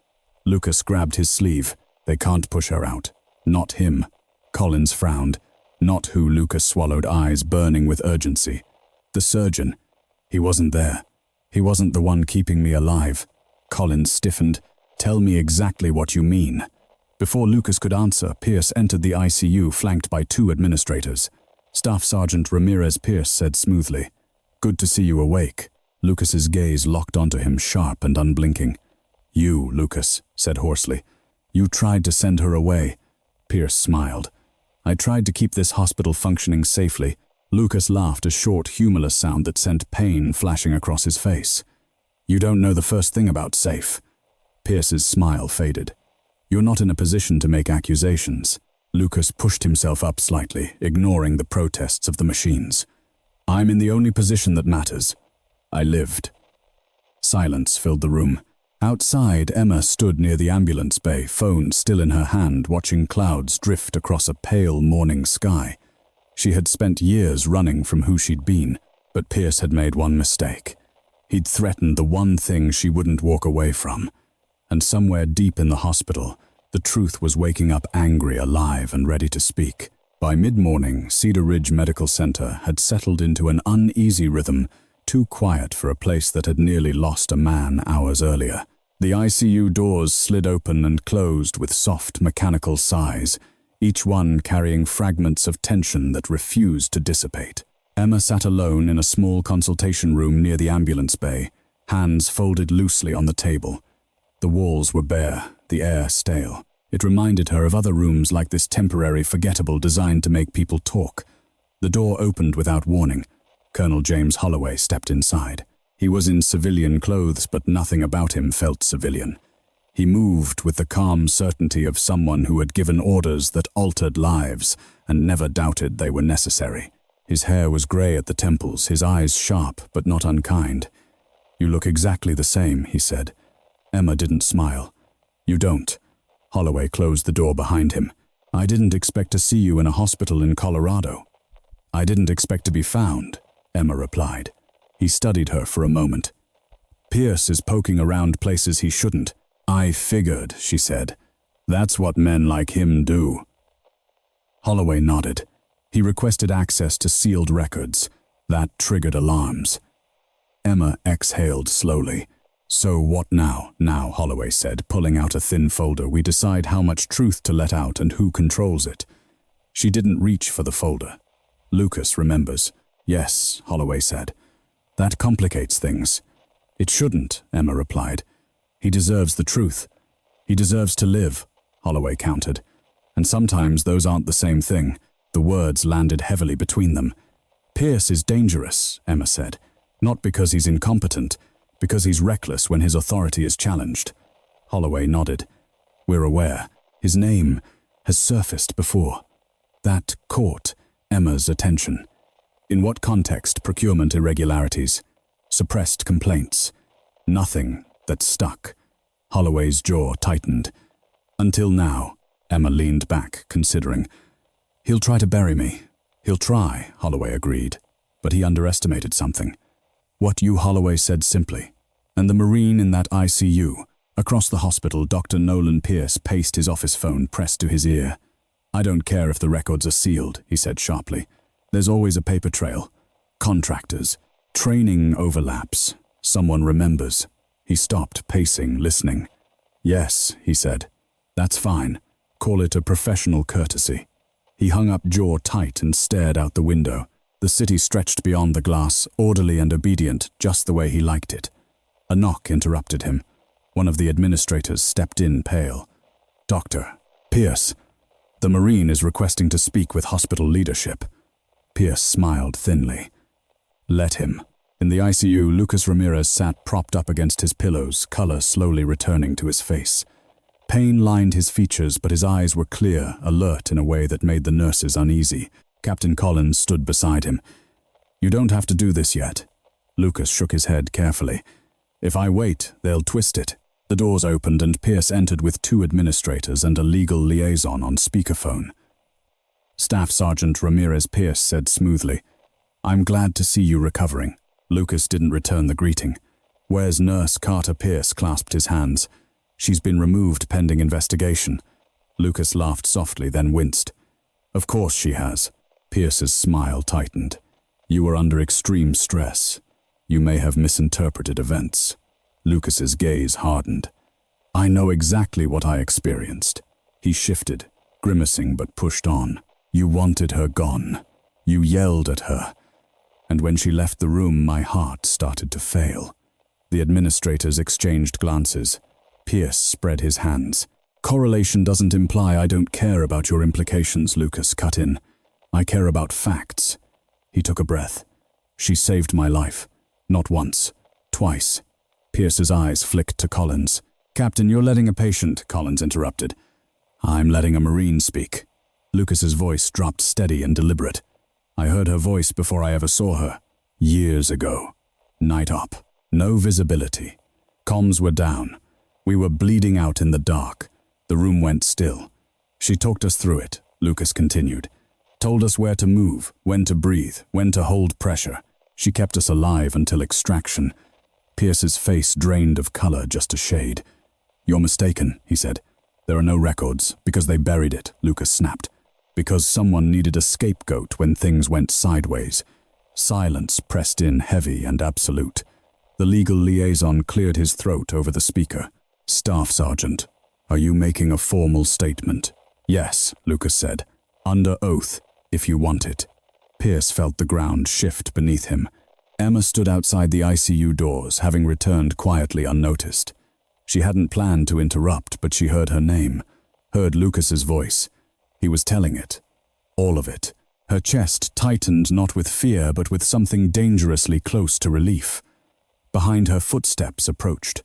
Lucas grabbed his sleeve. They can't push her out. Not him. Collins frowned. Not who, Lucas swallowed, eyes burning with urgency. The surgeon. He wasn't there. He wasn't the one keeping me alive. Collins stiffened. Tell me exactly what you mean. Before Lucas could answer, Pierce entered the ICU, flanked by two administrators. Staff Sergeant Ramirez Pierce said smoothly, Good to see you awake. Lucas's gaze locked onto him, sharp and unblinking. You, Lucas, said hoarsely. You tried to send her away. Pierce smiled. I tried to keep this hospital functioning safely. Lucas laughed, a short, humorless sound that sent pain flashing across his face. You don't know the first thing about safe. Pierce's smile faded. You're not in a position to make accusations. Lucas pushed himself up slightly, ignoring the protests of the machines. I'm in the only position that matters. I lived. Silence filled the room. Outside, Emma stood near the ambulance bay, phone still in her hand, watching clouds drift across a pale morning sky. She had spent years running from who she'd been, but Pierce had made one mistake. He'd threatened the one thing she wouldn't walk away from. And somewhere deep in the hospital, the truth was waking up angry, alive, and ready to speak. By mid-morning, Cedar Ridge Medical Center had settled into an uneasy rhythm, too quiet for a place that had nearly lost a man hours earlier. The ICU doors slid open and closed with soft, mechanical sighs, each one carrying fragments of tension that refused to dissipate. Emma sat alone in a small consultation room near the ambulance bay, hands folded loosely on the table. The walls were bare, the air stale. It reminded her of other rooms like this, temporary, forgettable, designed to make people talk. The door opened without warning. Colonel James Holloway stepped inside. He was in civilian clothes, but nothing about him felt civilian. He moved with the calm certainty of someone who had given orders that altered lives and never doubted they were necessary. His hair was grey at the temples, his eyes sharp but not unkind. You look exactly the same, he said. Emma didn't smile. You don't. Holloway closed the door behind him. I didn't expect to see you in a hospital in Colorado. I didn't expect to be found, Emma replied. He studied her for a moment. Pierce is poking around places he shouldn't. I figured, she said. That's what men like him do. Holloway nodded. He requested access to sealed records. That triggered alarms. Emma exhaled slowly. So what now? Now, Holloway said, pulling out a thin folder. We decide how much truth to let out and who controls it. She didn't reach for the folder. Lucas remembers. Yes, Holloway said. That complicates things. It shouldn't, Emma replied. He deserves the truth. He deserves to live, Holloway countered. And sometimes those aren't the same thing. The words landed heavily between them. Pierce is dangerous, Emma said. Not because he's incompetent, because he's reckless when his authority is challenged. Holloway nodded. We're aware. His name has surfaced before. That caught Emma's attention. In what context? Procurement irregularities, suppressed complaints. Nothing that stuck. Holloway's jaw tightened. Until now, Emma leaned back, considering. He'll try to bury me. He'll try, Holloway agreed. But he underestimated something. What you, Holloway, said simply. And the Marine in that ICU. Across the hospital, Dr. Nolan Pierce paced his office phone pressed to his ear. I don't care if the records are sealed, he said sharply. There's always a paper trail. Contractors. Training overlaps. Someone remembers. He stopped, pacing, listening. Yes, he said. That's fine. Call it a professional courtesy. He hung up, jaw tight, and stared out the window. The city stretched beyond the glass, orderly and obedient, just the way he liked it. A knock interrupted him. One of the administrators stepped in, pale. Dr. Pierce. The Marine is requesting to speak with hospital leadership. Pierce smiled thinly. Let him. In the ICU, Lucas Ramirez sat propped up against his pillows, color slowly returning to his face. Pain lined his features, but his eyes were clear, alert in a way that made the nurses uneasy. Captain Collins stood beside him. You don't have to do this yet. Lucas shook his head carefully. If I wait, they'll twist it. The doors opened and Pierce entered with 2 administrators and a legal liaison on speakerphone. Staff Sergeant Ramirez Pierce said smoothly, I'm glad to see you recovering. Lucas didn't return the greeting. Where's Nurse Carter? Pierce clasped his hands. She's been removed pending investigation. Lucas laughed softly, then winced. Of course she has. Pierce's smile tightened. You were under extreme stress. You may have misinterpreted events. Lucas's gaze hardened. I know exactly what I experienced. He shifted, grimacing but pushed on. You wanted her gone. You yelled at her. And when she left the room, my heart started to fail. The administrators exchanged glances. Pierce spread his hands. Correlation doesn't imply I don't care about your implications, Lucas cut in. I care about facts. He took a breath. She saved my life. Not once. Twice. Pierce's eyes flicked to Collins. Captain, you're letting a patient, Collins interrupted. I'm letting a Marine speak. Lucas's voice dropped steady and deliberate. I heard her voice before I ever saw her. Years ago. Night op. No visibility. Comms were down. We were bleeding out in the dark. The room went still. She talked us through it, Lucas continued. Told us where to move, when to breathe, when to hold pressure. She kept us alive until extraction. Pierce's face drained of color just a shade. You're mistaken, he said. There are no records, because they buried it, Lucas snapped. Because someone needed a scapegoat when things went sideways. Silence pressed in heavy and absolute. The legal liaison cleared his throat over the speaker. Staff Sergeant, are you making a formal statement? Yes, Lucas said. Under oath, if you want it. Pierce felt the ground shift beneath him. Emma stood outside the ICU doors, having returned quietly unnoticed. She hadn't planned to interrupt, but she heard her name, heard Lucas's voice. He was telling it. All of it. Her chest tightened not with fear, but with something dangerously close to relief. Behind her, footsteps approached.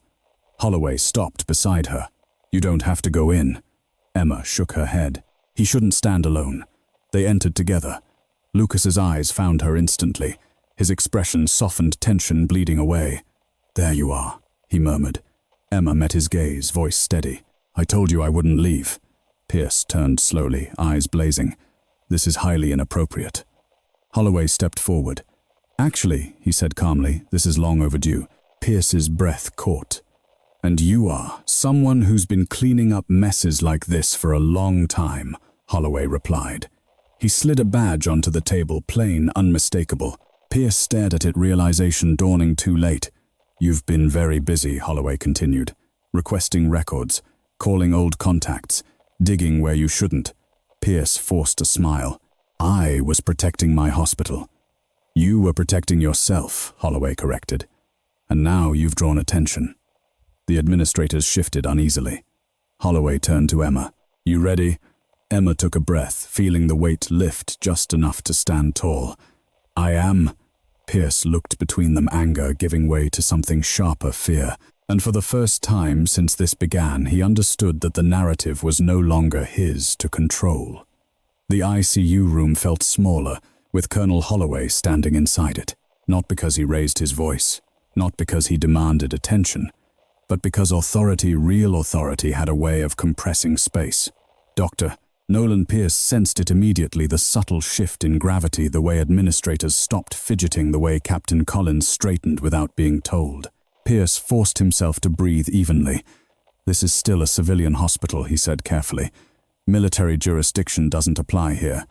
Holloway stopped beside her. You don't have to go in. Emma shook her head. He shouldn't stand alone. They entered together. Lucas's eyes found her instantly. His expression softened, tension bleeding away. There you are, he murmured. Emma met his gaze, voice steady. I told you I wouldn't leave. Pierce turned slowly, eyes blazing. This is highly inappropriate. Holloway stepped forward. Actually, he said calmly, this is long overdue. Pierce's breath caught. And you are someone who's been cleaning up messes like this for a long time, Holloway replied. He slid a badge onto the table, plain, unmistakable. Pierce stared at it, realization dawning too late. You've been very busy, Holloway continued. Requesting records, calling old contacts, digging where you shouldn't. Pierce forced a smile. I was protecting my hospital. You were protecting yourself, Holloway corrected. And now you've drawn attention. The administrators shifted uneasily. Holloway turned to Emma. You ready? Emma took a breath, feeling the weight lift just enough to stand tall. I am. Pierce looked between them, anger giving way to something sharper, fear. And for the first time since this began, he understood that the narrative was no longer his to control. The ICU room felt smaller, with Colonel Holloway standing inside it, not because he raised his voice, not because he demanded attention, but because authority, real authority, had a way of compressing space. Dr. Nolan Pierce sensed it immediately, the subtle shift in gravity, the way administrators stopped fidgeting, the way Captain Collins straightened without being told. Pierce forced himself to breathe evenly. "This is still a civilian hospital," he said carefully. "Military jurisdiction doesn't apply here."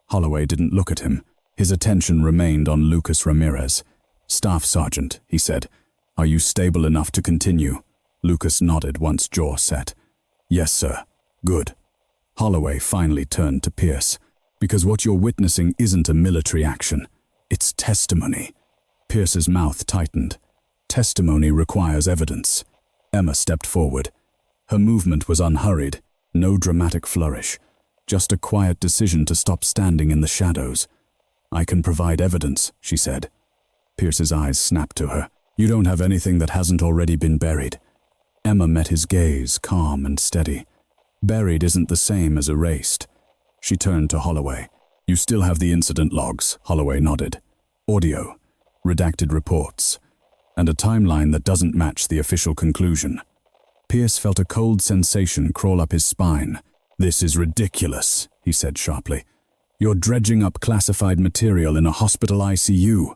Holloway didn't look at him. His attention remained on Lucas Ramirez. "Staff Sergeant," he said, "are you stable enough to continue?" Lucas nodded, once jaw set. "Yes, sir." "Good." Holloway finally turned to Pierce. "Because what you're witnessing isn't a military action. It's testimony." Pierce's mouth tightened. "Testimony requires evidence." Emma stepped forward. Her movement was unhurried, no dramatic flourish, just a quiet decision to stop standing in the shadows. "I can provide evidence," she said. Pierce's eyes snapped to her. "You don't have anything that hasn't already been buried." Emma met his gaze, calm and steady. "Buried isn't the same as erased." She turned to Holloway. "You still have the incident logs," Holloway nodded. "Audio, redacted reports, and a timeline that doesn't match the official conclusion." Pierce felt a cold sensation crawl up his spine. "This is ridiculous," he said sharply. "You're dredging up classified material in a hospital ICU."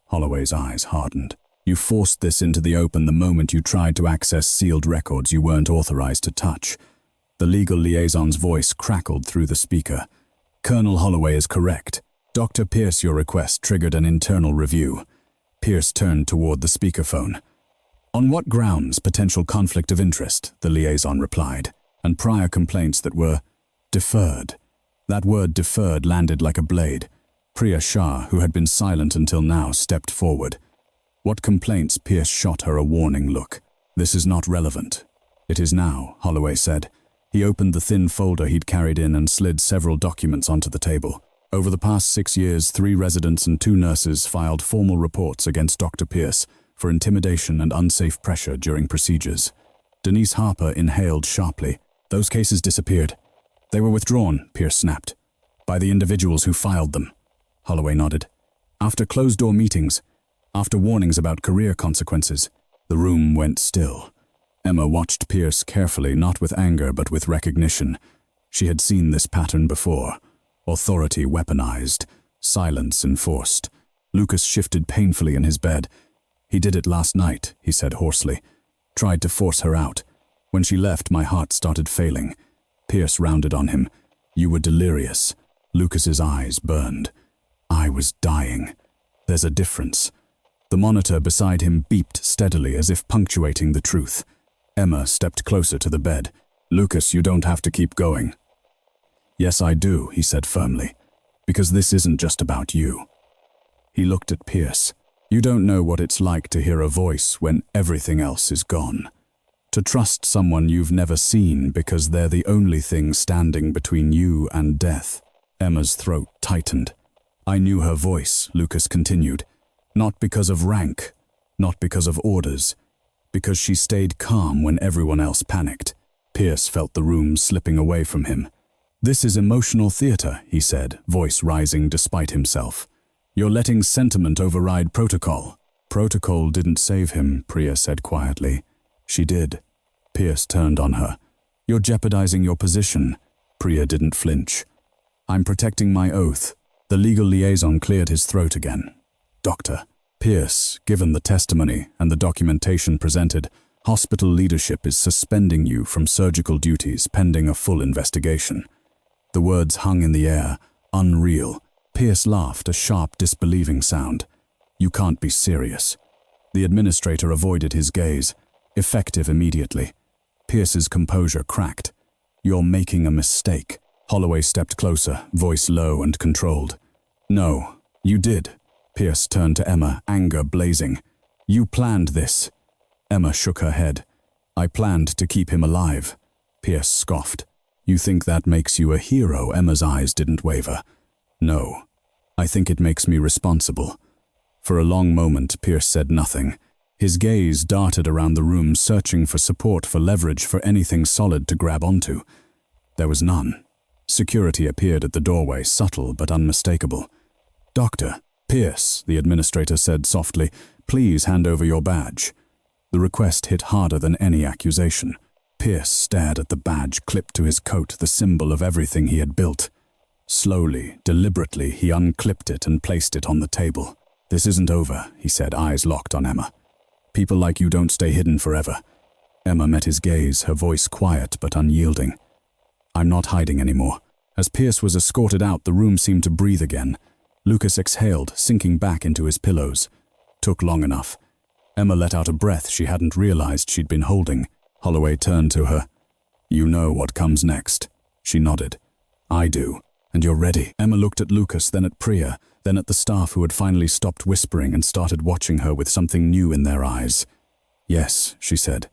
Holloway's eyes hardened. "You forced this into the open the moment you tried to access sealed records you weren't authorized to touch." The legal liaison's voice crackled through the speaker. "Colonel Holloway is correct. Dr. Pierce, your request triggered an internal review." Pierce turned toward the speakerphone. "On what grounds potential conflict of interest?" the liaison replied, "and prior complaints that were deferred." That word deferred landed like a blade. Priya Shah, who had been silent until now, stepped forward. "What complaints?" Pierce shot her a warning look. "This is not relevant." "It is now," Holloway said. He opened the thin folder he'd carried in and slid several documents onto the table. "Over the past 6 years, 3 residents and 2 nurses filed formal reports against Dr. Pierce for intimidation and unsafe pressure during procedures." Denise Harper inhaled sharply. "Those cases disappeared." "They were withdrawn," Pierce snapped. "By the individuals who filed them." Holloway nodded. "After closed-door meetings, after warnings about career consequences." The room went still. Emma watched Pierce carefully, not with anger but with recognition. She had seen this pattern before. Authority weaponized, silence enforced. Lucas shifted painfully in his bed. "He did it last night," he said hoarsely. "Tried to force her out. When she left, my heart started failing." Pierce rounded on him. "You were delirious." Lucas's eyes burned. "I was dying. There's a difference." The monitor beside him beeped steadily, as if punctuating the truth. Emma stepped closer to the bed. "Lucas, you don't have to keep going." "Yes, I do," he said firmly. "Because this isn't just about you." He looked at Pierce. "You don't know what it's like to hear a voice when everything else is gone. To trust someone you've never seen because they're the only thing standing between you and death." Emma's throat tightened. "I knew her voice," Lucas continued. "Not because of rank, not because of orders, because she stayed calm when everyone else panicked." Pierce felt the room slipping away from him. "This is emotional theater," he said, voice rising despite himself. "You're letting sentiment override protocol." "Protocol didn't save him," Priya said quietly. "She did." Pierce turned on her. "You're jeopardizing your position." Priya didn't flinch. "I'm protecting my oath." The legal liaison cleared his throat again. "Doctor." "Pierce, given the testimony and the documentation presented, hospital leadership is suspending you from surgical duties pending a full investigation." The words hung in the air, unreal. Pierce laughed, a sharp, disbelieving sound. "You can't be serious." The administrator avoided his gaze, effective immediately. Pierce's composure cracked. "You're making a mistake." Holloway stepped closer, voice low and controlled. "No, you did." Pierce turned to Emma, anger blazing. "You planned this." Emma shook her head. "I planned to keep him alive." Pierce scoffed. "You think that makes you a hero?" Emma's eyes didn't waver. "No. I think it makes me responsible." For a long moment, Pierce said nothing. His gaze darted around the room, searching for support, for leverage, for anything solid to grab onto. There was none. Security appeared at the doorway, subtle but unmistakable. "Doctor Pierce," the administrator said softly, "please hand over your badge." The request hit harder than any accusation. Pierce stared at the badge clipped to his coat, the symbol of everything he had built. Slowly, deliberately, he unclipped it and placed it on the table. "This isn't over," he said, eyes locked on Emma. "People like you don't stay hidden forever." Emma met his gaze, her voice quiet but unyielding. "I'm not hiding anymore." As Pierce was escorted out, the room seemed to breathe again. Lucas exhaled, sinking back into his pillows. Took long enough. Emma let out a breath she hadn't realized she'd been holding. Holloway turned to her. "You know what comes next." She nodded. "I do. And you're ready." Emma looked at Lucas, then at Priya, then at the staff who had finally stopped whispering and started watching her with something new in their eyes. "Yes," she said.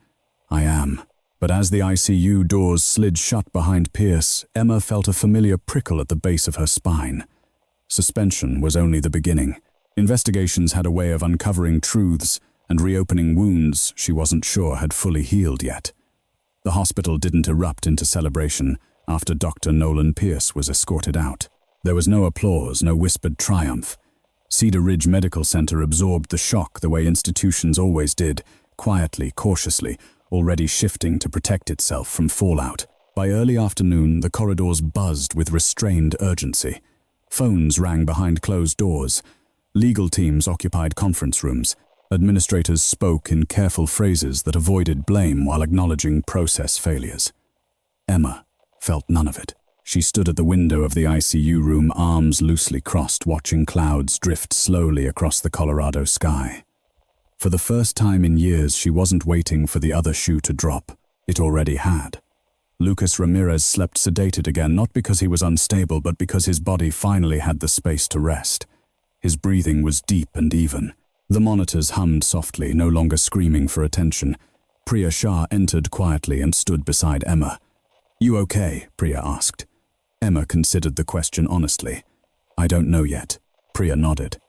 "I am." But as the ICU doors slid shut behind Pierce, Emma felt a familiar prickle at the base of her spine. Suspension was only the beginning. Investigations had a way of uncovering truths and reopening wounds she wasn't sure had fully healed yet. The hospital didn't erupt into celebration after Dr. Nolan Pierce was escorted out. There was no applause, no whispered triumph. Cedar Ridge Medical Center absorbed the shock the way institutions always did, quietly, cautiously, already shifting to protect itself from fallout. By early afternoon, the corridors buzzed with restrained urgency. Phones rang behind closed doors. Legal teams occupied conference rooms. Administrators spoke in careful phrases that avoided blame while acknowledging process failures. Emma felt none of it. She stood at the window of the ICU room, arms loosely crossed, watching clouds drift slowly across the Colorado sky. For the first time in years, she wasn't waiting for the other shoe to drop. It already had. Lucas Ramirez slept sedated again, not because he was unstable, but because his body finally had the space to rest. His breathing was deep and even. The monitors hummed softly, no longer screaming for attention. Priya Shah entered quietly and stood beside Emma. "You okay?" Priya asked. Emma considered the question honestly. "I don't know yet." Priya nodded.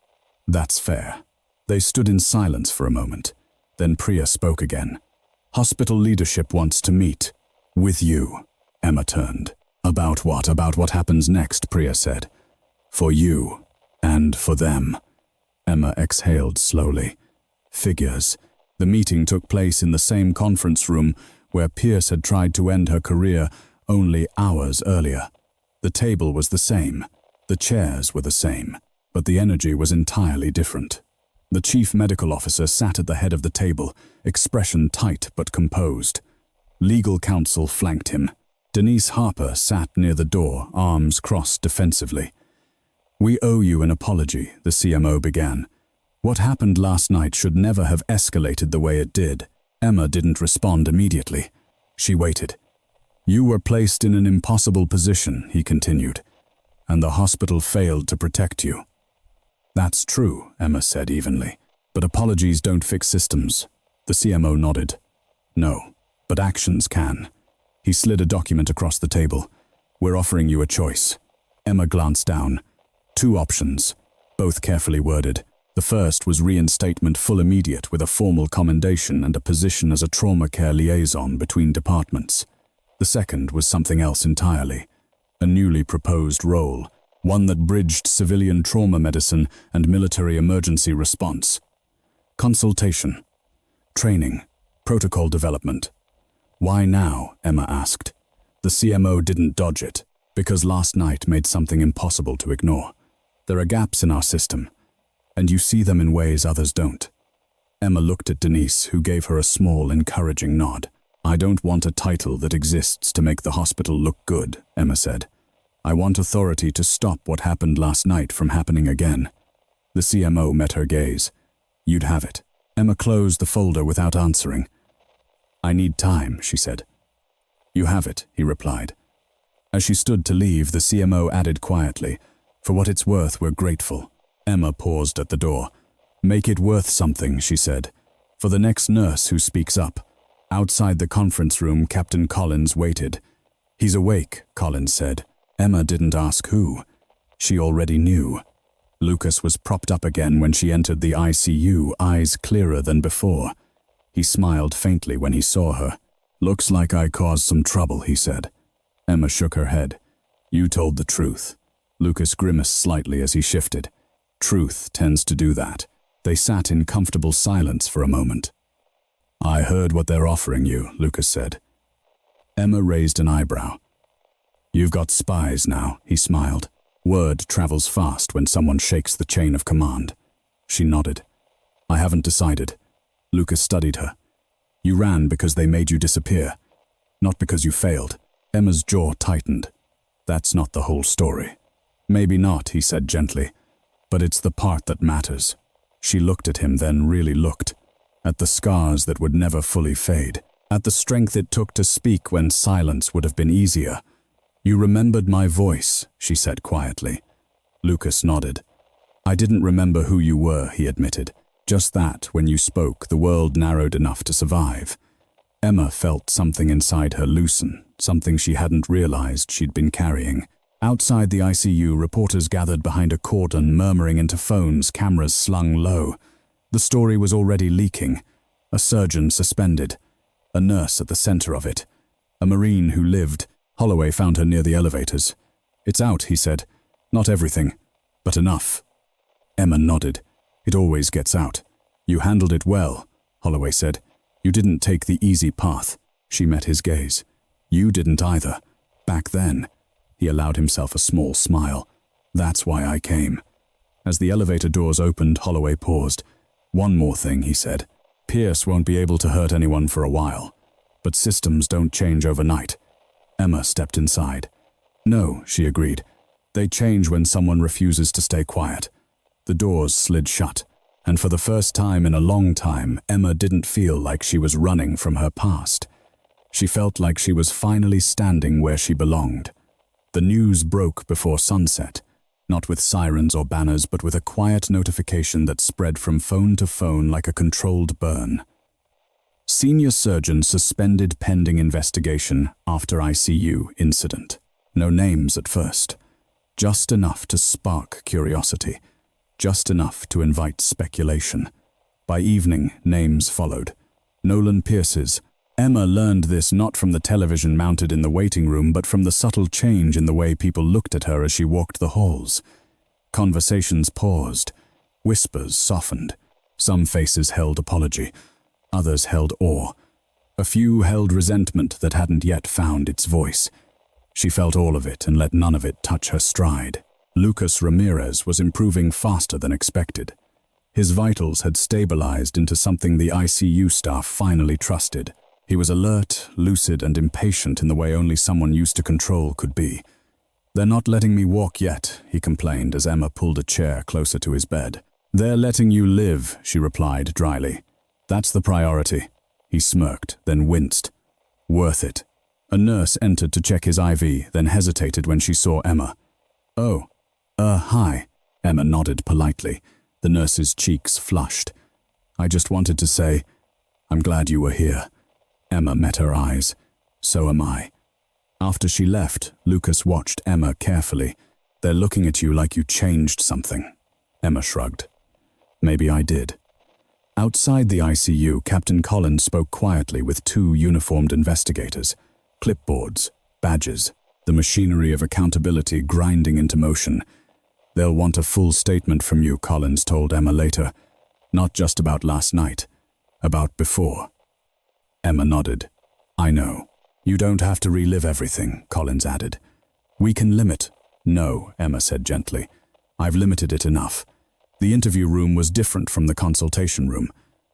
"That's fair." They stood in silence for a moment. Then Priya spoke again. "Hospital leadership wants to meet. With you." Emma turned. "About what? About what happens next," Priya said. "For you. And for them." Emma exhaled slowly. Figures. The meeting took place in the same conference room where Pierce had tried to end her career only hours earlier. The table was the same. The chairs were the same. But the energy was entirely different. The chief medical officer sat at the head of the table, expression tight but composed. Legal counsel flanked him. Denise Harper sat near the door, arms crossed defensively. "We owe you an apology," the CMO began. "What happened last night should never have escalated the way it did." Emma didn't respond immediately. She waited. "You were placed in an impossible position," he continued, "and the hospital failed to protect you." "That's true," Emma said evenly. "But apologies don't fix systems." The CMO nodded. "No, but actions can." He slid a document across the table. "We're offering you a choice." Emma glanced down. 2 options, both carefully worded. The first was reinstatement full immediate with a formal commendation and a position as a trauma care liaison between departments. The second was something else entirely. A newly proposed role. One that bridged civilian trauma medicine and military emergency response. Consultation. Training. Protocol development. "Why now?" Emma asked. The CMO didn't dodge it, because last night made something impossible to ignore. There are gaps in our system, and you see them in ways others don't. Emma looked at Denise, who gave her a small, encouraging nod. "I don't want a title that exists to make the hospital look good," Emma said. "I want authority to stop what happened last night from happening again." The CMO met her gaze. "You'd have it." Emma closed the folder without answering. "I need time," she said. "You have it," he replied. As she stood to leave, the CMO added quietly, "For what it's worth, we're grateful." Emma paused at the door. "Make it worth something," she said. "For the next nurse who speaks up." Outside the conference room, Captain Collins waited. "He's awake," Collins said. Emma didn't ask who. She already knew. Lucas was propped up again when she entered the ICU, eyes clearer than before. He smiled faintly when he saw her. "Looks like I caused some trouble," he said. Emma shook her head. You told the truth. Lucas grimaced slightly as he shifted. Truth tends to do that. They sat in comfortable silence for a moment. I heard what they're offering you, Lucas said. Emma raised an eyebrow. You've got spies now, he smiled. Word travels fast when someone shakes the chain of command. She nodded. I haven't decided. Lucas studied her. You ran because they made you disappear, not because you failed. Emma's jaw tightened. That's not the whole story. Maybe not, he said gently, but it's the part that matters. She looked at him, then really looked, at the scars that would never fully fade, at the strength it took to speak when silence would have been easier. You remembered my voice, she said quietly. Lucas nodded. I didn't remember who you were, he admitted. Just that, when you spoke, the world narrowed enough to survive. Emma felt something inside her loosen, something she hadn't realized she'd been carrying. Outside the ICU, reporters gathered behind a cordon, murmuring into phones, cameras slung low. The story was already leaking. A surgeon suspended. A nurse at the center of it. A Marine who lived. Holloway found her near the elevators. It's out, he said. Not everything, but enough. Emma nodded. It always gets out. You handled it well, Holloway said. You didn't take the easy path. She met his gaze. You didn't either. Back then. He allowed himself a small smile. That's why I came. As the elevator doors opened, Holloway paused. One more thing, he said. Pierce won't be able to hurt anyone for a while. But systems don't change overnight. Emma stepped inside. No, she agreed. They change when someone refuses to stay quiet. The doors slid shut, and for the first time in a long time, Emma didn't feel like she was running from her past. She felt like she was finally standing where she belonged. The news broke before sunset, not with sirens or banners, but with a quiet notification that spread from phone to phone like a controlled burn. Senior surgeon suspended pending investigation after ICU incident. No names at first. Just enough to spark curiosity. Just enough to invite speculation. By evening, names followed. Nolan Pierce's. Emma learned this not from the television mounted in the waiting room, but from the subtle change in the way people looked at her as she walked the halls. Conversations paused. Whispers softened. Some faces held apology. Others held awe. A few held resentment that hadn't yet found its voice. She felt all of it and let none of it touch her stride. Lucas Ramirez was improving faster than expected. His vitals had stabilized into something the ICU staff finally trusted. He was alert, lucid, and impatient in the way only someone used to control could be. They're not letting me walk yet, he complained as Emma pulled a chair closer to his bed. They're letting you live, she replied dryly. That's the priority. He smirked, then winced. Worth it. A nurse entered to check his IV, then hesitated when she saw Emma. Oh, hi. Emma nodded politely. The nurse's cheeks flushed. I just wanted to say, I'm glad you were here. Emma met her eyes. So am I. After she left, Lucas watched Emma carefully. They're looking at you like you changed something. Emma shrugged. Maybe I did. Outside the ICU, Captain Collins spoke quietly with two uniformed investigators. Clipboards, badges, the machinery of accountability grinding into motion. They'll want a full statement from you, Collins told Emma later. Not just about last night. About before. Emma nodded. I know. You don't have to relive everything, Collins added. We can limit. No, Emma said gently. I've limited it enough. The interview room was different from the consultation room.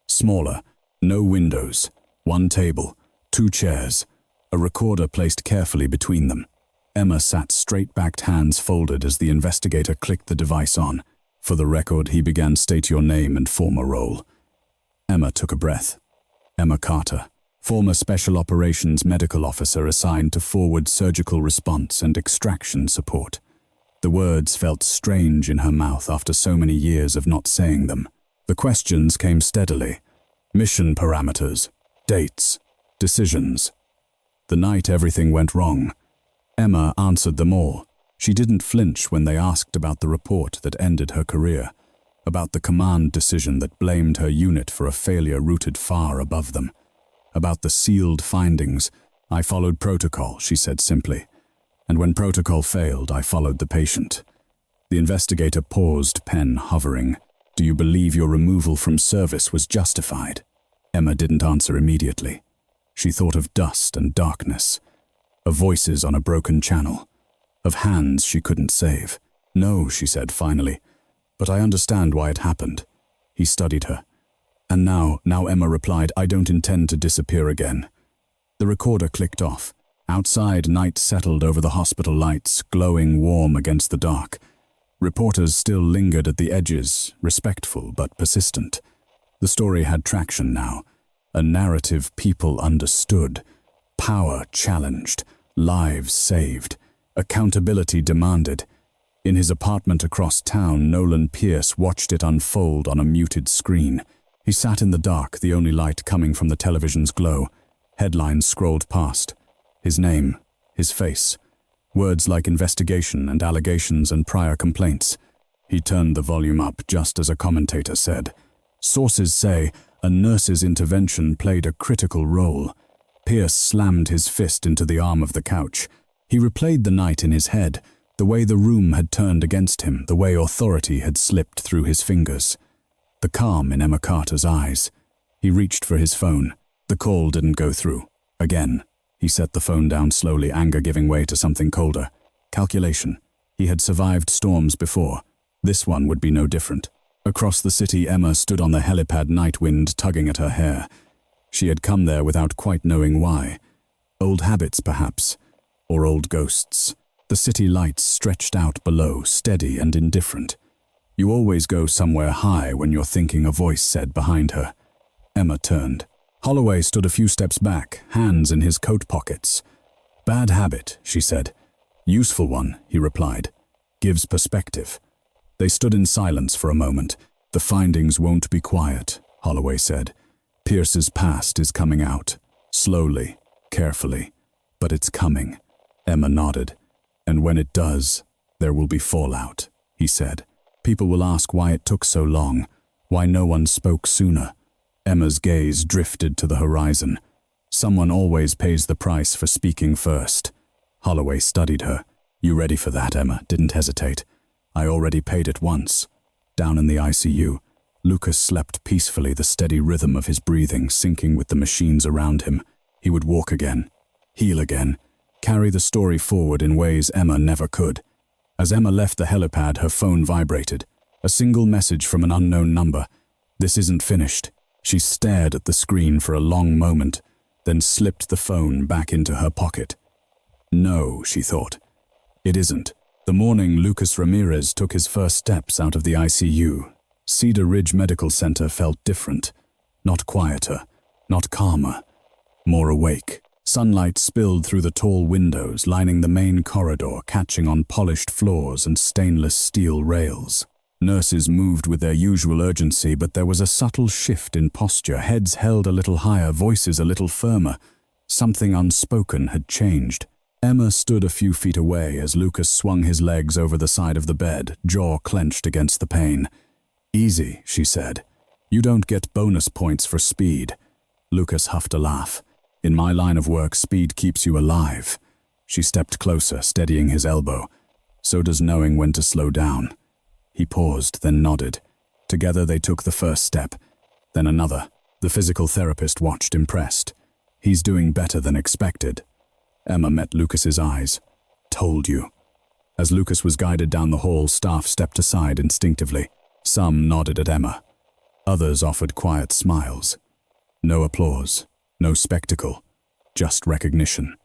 Smaller, no windows, one table, two chairs, a recorder placed carefully between them. Emma sat straight-backed, hands folded as the investigator clicked the device on. For the record, he began, state your name and former role. Emma took a breath. Emma Carter, former Special Operations Medical Officer assigned to forward surgical response and extraction support. The words felt strange in her mouth after so many years of not saying them. The questions came steadily. Mission parameters, dates, decisions. The night everything went wrong, Emma answered them all. She didn't flinch when they asked about the report that ended her career, about the command decision that blamed her unit for a failure rooted far above them, about the sealed findings. I followed protocol, she said simply. And when protocol failed, I followed the patient. The investigator paused, pen hovering. Do you believe your removal from service was justified? Emma didn't answer immediately. She thought of dust and darkness, of voices on a broken channel, of hands she couldn't save. No, she said finally, but I understand why it happened. He studied her. And now Emma replied, I don't intend to disappear again. The recorder clicked off. Outside, night settled over the hospital lights, glowing warm against the dark. Reporters still lingered at the edges, respectful but persistent. The story had traction now, a narrative people understood, power challenged, lives saved, accountability demanded. In his apartment across town, Nolan Pierce watched it unfold on a muted screen. He sat in the dark, the only light coming from the television's glow. Headlines scrolled past. His name, his face, words like investigation and allegations and prior complaints. He turned the volume up just as a commentator said, sources say a nurse's intervention played a critical role. Pierce slammed his fist into the arm of the couch. He replayed the night in his head, the way the room had turned against him, the way authority had slipped through his fingers. The calm in Emma Carter's eyes. He reached for his phone. The call didn't go through. Again. He set the phone down slowly, anger giving way to something colder. Calculation. He had survived storms before. This one would be no different. Across the city, Emma stood on the helipad, night wind tugging at her hair. She had come there without quite knowing why. Old habits, perhaps, or old ghosts. The city lights stretched out below, steady and indifferent. You always go somewhere high when you're thinking, a voice said behind her. Emma turned. Holloway stood a few steps back, hands in his coat pockets. Bad habit, she said. Useful one, he replied. Gives perspective. They stood in silence for a moment. The findings won't be quiet, Holloway said. Pierce's past is coming out. Slowly, carefully. But it's coming. Emma nodded. And when it does, there will be fallout, he said. People will ask why it took so long, why no one spoke sooner. Emma's gaze drifted to the horizon. Someone always pays the price for speaking first. Holloway studied her. You ready for that, Emma? Didn't hesitate. I already paid it once. Down in the ICU, Lucas slept peacefully, the steady rhythm of his breathing syncing with the machines around him. He would walk again, heal again, carry the story forward in ways Emma never could. As Emma left the helipad, her phone vibrated. A single message from an unknown number. This isn't finished. She stared at the screen for a long moment, then slipped the phone back into her pocket. No, she thought. It isn't. The morning Lucas Ramirez took his first steps out of the ICU, Cedar Ridge Medical Center felt different. Not quieter, not calmer, more awake. Sunlight spilled through the tall windows, lining the main corridor, catching on polished floors and stainless steel rails. Nurses moved with their usual urgency, but there was a subtle shift in posture, heads held a little higher, voices a little firmer. Something unspoken had changed. Emma stood a few feet away as Lucas swung his legs over the side of the bed, jaw clenched against the pain. Easy, she said. You don't get bonus points for speed. Lucas huffed a laugh. In my line of work, speed keeps you alive. She stepped closer, steadying his elbow. So does knowing when to slow down. He paused, then nodded. Together they took the first step, then another. The physical therapist watched, impressed. He's doing better than expected. Emma met Lucas's eyes. Told you. As Lucas was guided down the hall, staff stepped aside instinctively. Some nodded at Emma. Others offered quiet smiles. No applause, no spectacle, just recognition.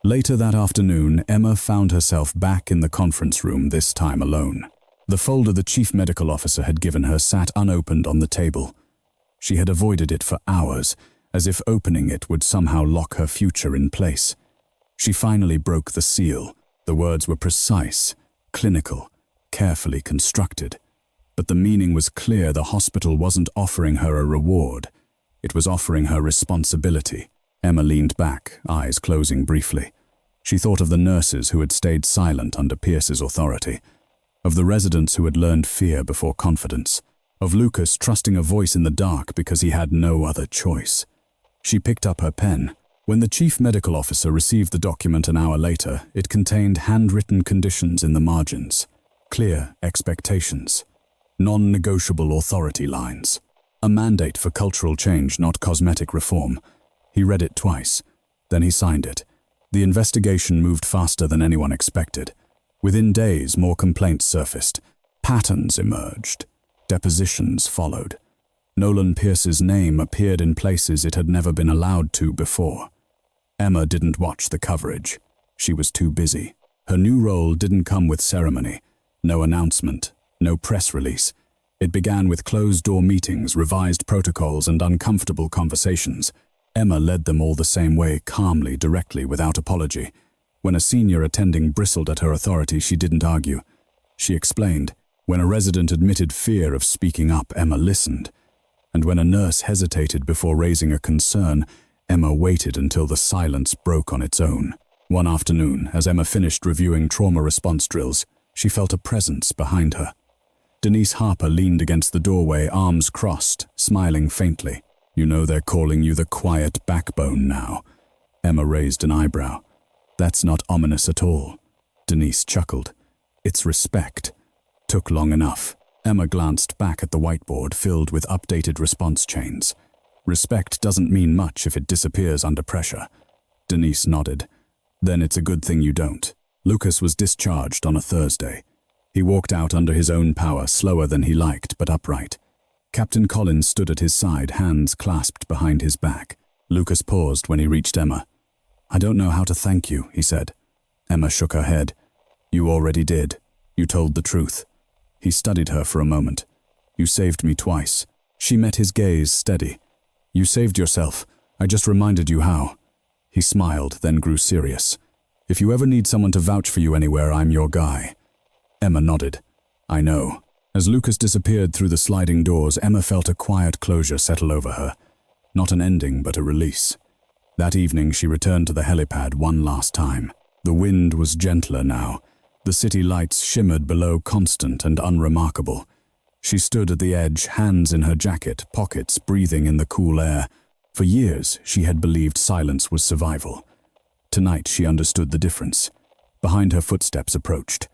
Later that afternoon, Emma found herself back in the conference room, this time alone. The folder the chief medical officer had given her sat unopened on the table. She had avoided it for hours, as if opening it would somehow lock her future in place. She finally broke the seal. The words were precise, clinical, carefully constructed. But the meaning was clear. The hospital wasn't offering her a reward. It was offering her responsibility. Emma leaned back, eyes closing briefly. She thought of the nurses who had stayed silent under Pierce's authority, of the residents who had learned fear before confidence, of Lucas trusting a voice in the dark because he had no other choice. She picked up her pen. When the chief medical officer received the document an hour later, it contained handwritten conditions in the margins, clear expectations, non-negotiable authority lines, a mandate for cultural change, not cosmetic reform. He read it twice, then he signed it. The investigation moved faster than anyone expected. Within days, more complaints surfaced. Patterns emerged. Depositions followed. Nolan Pierce's name appeared in places it had never been allowed to before. Emma didn't watch the coverage. She was too busy. Her new role didn't come with ceremony, no announcement, no press release. It began with closed-door meetings, revised protocols, and uncomfortable conversations. Emma led them all the same way, calmly, directly, without apology. When a senior attending bristled at her authority, she didn't argue. She explained. When a resident admitted fear of speaking up, Emma listened. And when a nurse hesitated before raising a concern, Emma waited until the silence broke on its own. One afternoon, as Emma finished reviewing trauma response drills, she felt a presence behind her. Denise Harper leaned against the doorway, arms crossed, smiling faintly. "You know they're calling you the quiet backbone now." Emma raised an eyebrow. "That's not ominous at all." Denise chuckled. "It's respect." Took long enough. Emma glanced back at the whiteboard filled with updated response chains. Respect doesn't mean much if it disappears under pressure. Denise nodded. "Then it's a good thing you don't." Lucas was discharged on a Thursday. He walked out under his own power, slower than he liked, but upright. Captain Collins stood at his side, hands clasped behind his back. Lucas paused when he reached Emma. "I don't know how to thank you," he said. Emma shook her head. "You already did. You told the truth." He studied her for a moment. "You saved me twice." She met his gaze steady. "You saved yourself. I just reminded you how." He smiled, then grew serious. "If you ever need someone to vouch for you anywhere, I'm your guy." Emma nodded. "I know." As Lucas disappeared through the sliding doors, Emma felt a quiet closure settle over her. Not an ending, but a release. That evening, she returned to the helipad one last time. The wind was gentler now. The city lights shimmered below, constant and unremarkable. She stood at the edge, hands in her jacket, pockets breathing in the cool air. For years, she had believed silence was survival. Tonight, she understood the difference. Behind her, footsteps approached.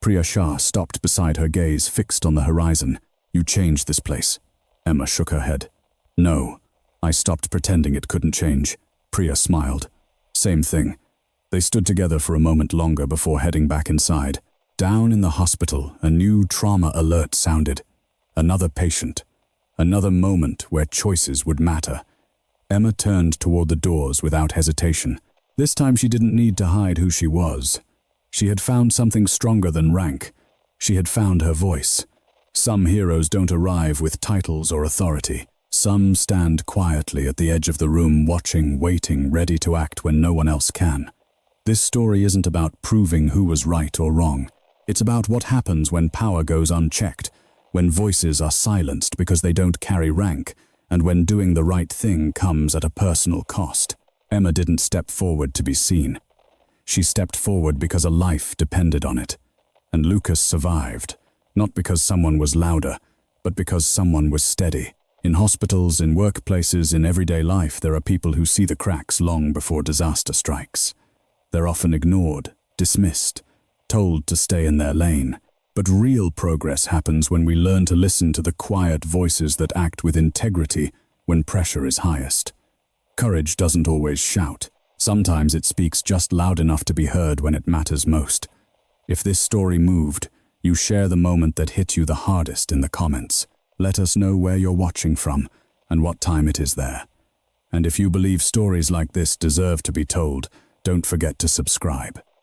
Priya Shah stopped beside her, gaze fixed on the horizon. "You changed this place." Emma shook her head. "No, I stopped pretending it couldn't change." Priya smiled. "Same thing." They stood together for a moment longer before heading back inside. Down in the hospital, a new trauma alert sounded. Another patient. Another moment where choices would matter. Emma turned toward the doors without hesitation. This time she didn't need to hide who she was. She had found something stronger than rank. She had found her voice. Some heroes don't arrive with titles or authority. Some stand quietly at the edge of the room, watching, waiting, ready to act when no one else can. This story isn't about proving who was right or wrong. It's about what happens when power goes unchecked, when voices are silenced because they don't carry rank, and when doing the right thing comes at a personal cost. Emma didn't step forward to be seen. She stepped forward because a life depended on it. And Lucas survived, not because someone was louder, but because someone was steady. In hospitals, in workplaces, in everyday life, there are people who see the cracks long before disaster strikes. They're often ignored, dismissed, told to stay in their lane. But real progress happens when we learn to listen to the quiet voices that act with integrity when pressure is highest. Courage doesn't always shout. Sometimes it speaks just loud enough to be heard when it matters most. If this story moved, you share the moment that hit you the hardest in the comments. Let us know where you're watching from and what time it is there. And if you believe stories like this deserve to be told, don't forget to subscribe.